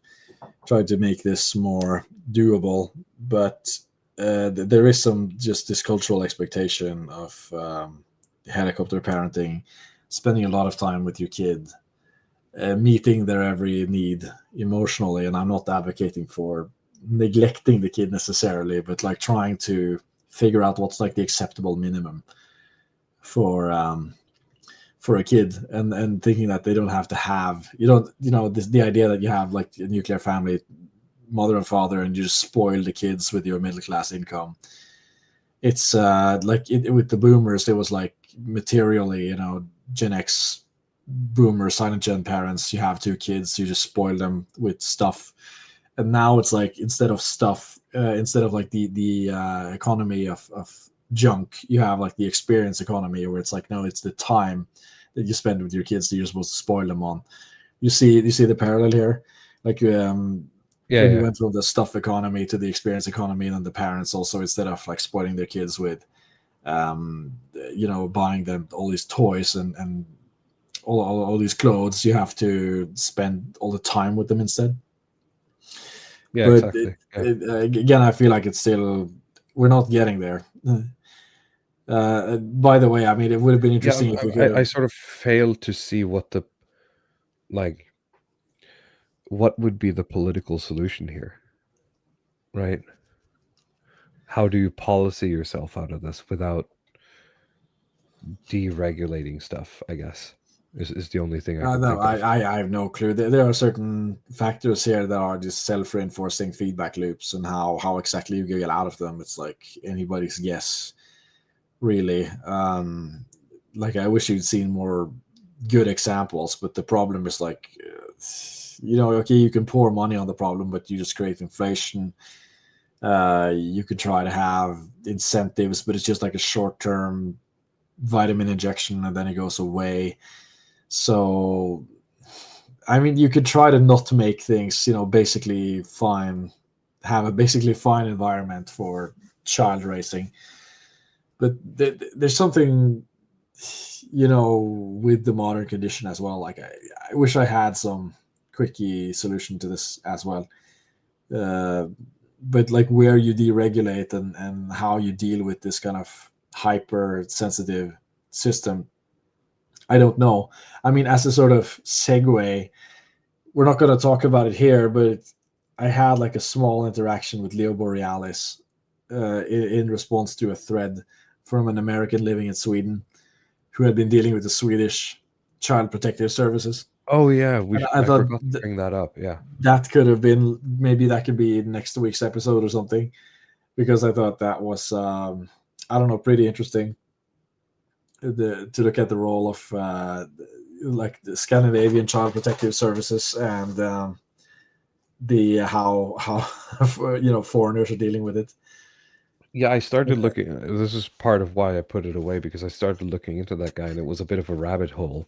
try to make this more doable, but there is some just this cultural expectation of helicopter parenting, spending a lot of time with your kid, meeting their every need emotionally. And I'm not advocating for neglecting the kid necessarily, but like trying to figure out what's like the acceptable minimum for a kid, and thinking that they don't have to have the idea that you have like a nuclear family, mother and father, and you just spoil the kids with your middle class income. It's with the boomers, it was like materially, Gen X boomer silent gen parents, you have two kids, you just spoil them with stuff. And now it's like instead of stuff, instead of like the economy of junk, you have like the experience economy, where it's like, no, it's the time that you spend with your kids that you're supposed to spoil them on. You see the parallel here, like when you went from the stuff economy to the experience economy, and then the parents also, instead of like spoiling their kids with buying them all these toys and all these clothes, you have to spend all the time with them instead. Yeah, But exactly. again, I feel like it's still, we're not getting there. By the way, I mean, it would have been interesting if we could I sort of failed to see what would be the political solution here, right? How do you policy yourself out of this without deregulating stuff, I guess, is the only thing I can no, think of. I have no clue. There are certain factors here that are just self-reinforcing feedback loops, and how exactly you get out of them, it's like anybody's guess, really. Like, I wish you'd seen more good examples, but the problem is like, okay, you can pour money on the problem, but you just create inflation. You could try to have incentives, but it's just like a short-term vitamin injection, and then it goes away. So, I mean, you could try to not make things, basically fine, have a basically fine environment for child raising. But there's something, with the modern condition as well. Like, I wish I had some quickie solution to this as well. But like, where you deregulate and how you deal with this kind of hypersensitive system, I don't know. I mean, as a sort of segue, we're not going to talk about it here, but I had like a small interaction with Leo Borealis in response to a thread from an American living in Sweden who had been dealing with the Swedish Child Protective Services. Oh yeah, I I thought forgot to bring that up. Yeah, that could have been, maybe that could be next week's episode or something, because I thought that was I don't know, pretty interesting. To look at the role of like the Scandinavian Child Protective Services, and the how foreigners are dealing with it. yeah. I started looking. This is part of why I put it away, because I started looking into that guy, and it was a bit of a rabbit hole,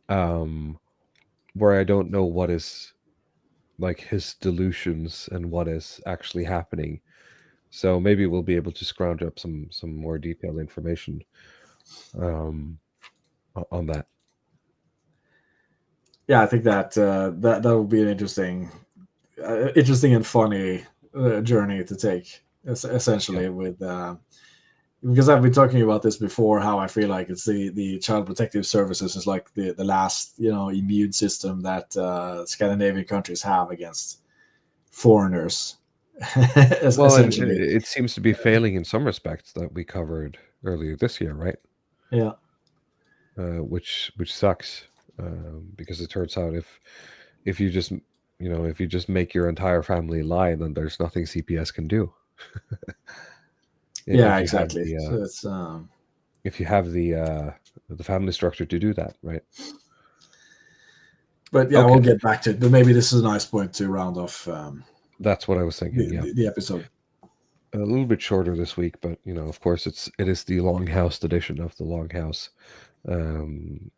where I don't know what is like his delusions and what is actually happening. So maybe we'll be able to scrounge up some more detailed information on that. yeah, I think that that will be an interesting and funny journey to take. Essentially, with because I've been talking about this before, how I feel like it's the Child Protective Services is like the last immune system that Scandinavian countries have against foreigners. Well, and Essentially, it seems to be failing in some respects that we covered earlier this year, right? yeah, Which sucks, because it turns out if you just if you just make your entire family lie, then there's nothing CPS can do. yeah, If you have exactly. So the it's if you have the family structure to do that, right? but yeah, Okay. we'll get back to it. But maybe this is a nice point to round off That's what I was thinking. Yeah, the episode. a little bit shorter this week, but of course, it is the Longhoused edition of the Longhouse, and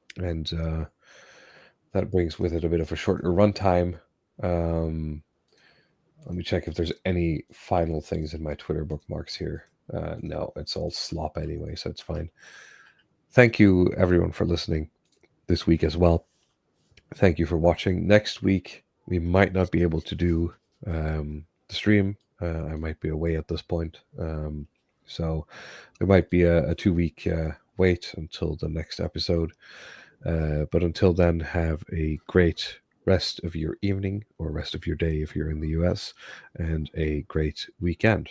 that brings with it a bit of a shorter runtime. Let me check if there's any final things in my Twitter bookmarks here. No, it's all slop anyway, so it's fine. Thank you, everyone, for listening this week as well. Thank you for watching. Next week, we might not be able to do the stream. I might be away at this point. So there might be a 2-week wait until the next episode. But until then, have a great rest of your evening or rest of your day if you're in the US, and a great weekend.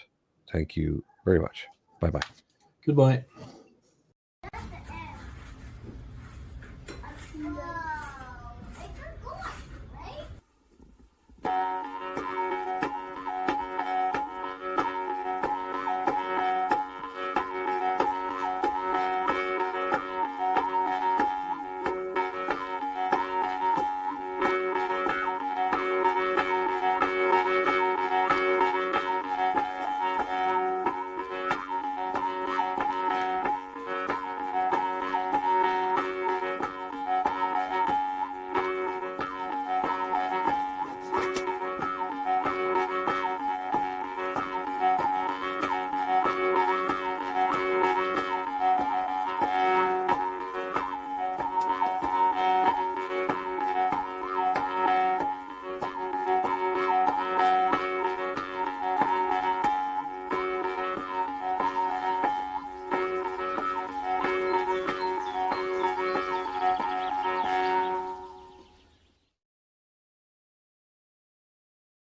Thank you very much. Bye-bye. Goodbye.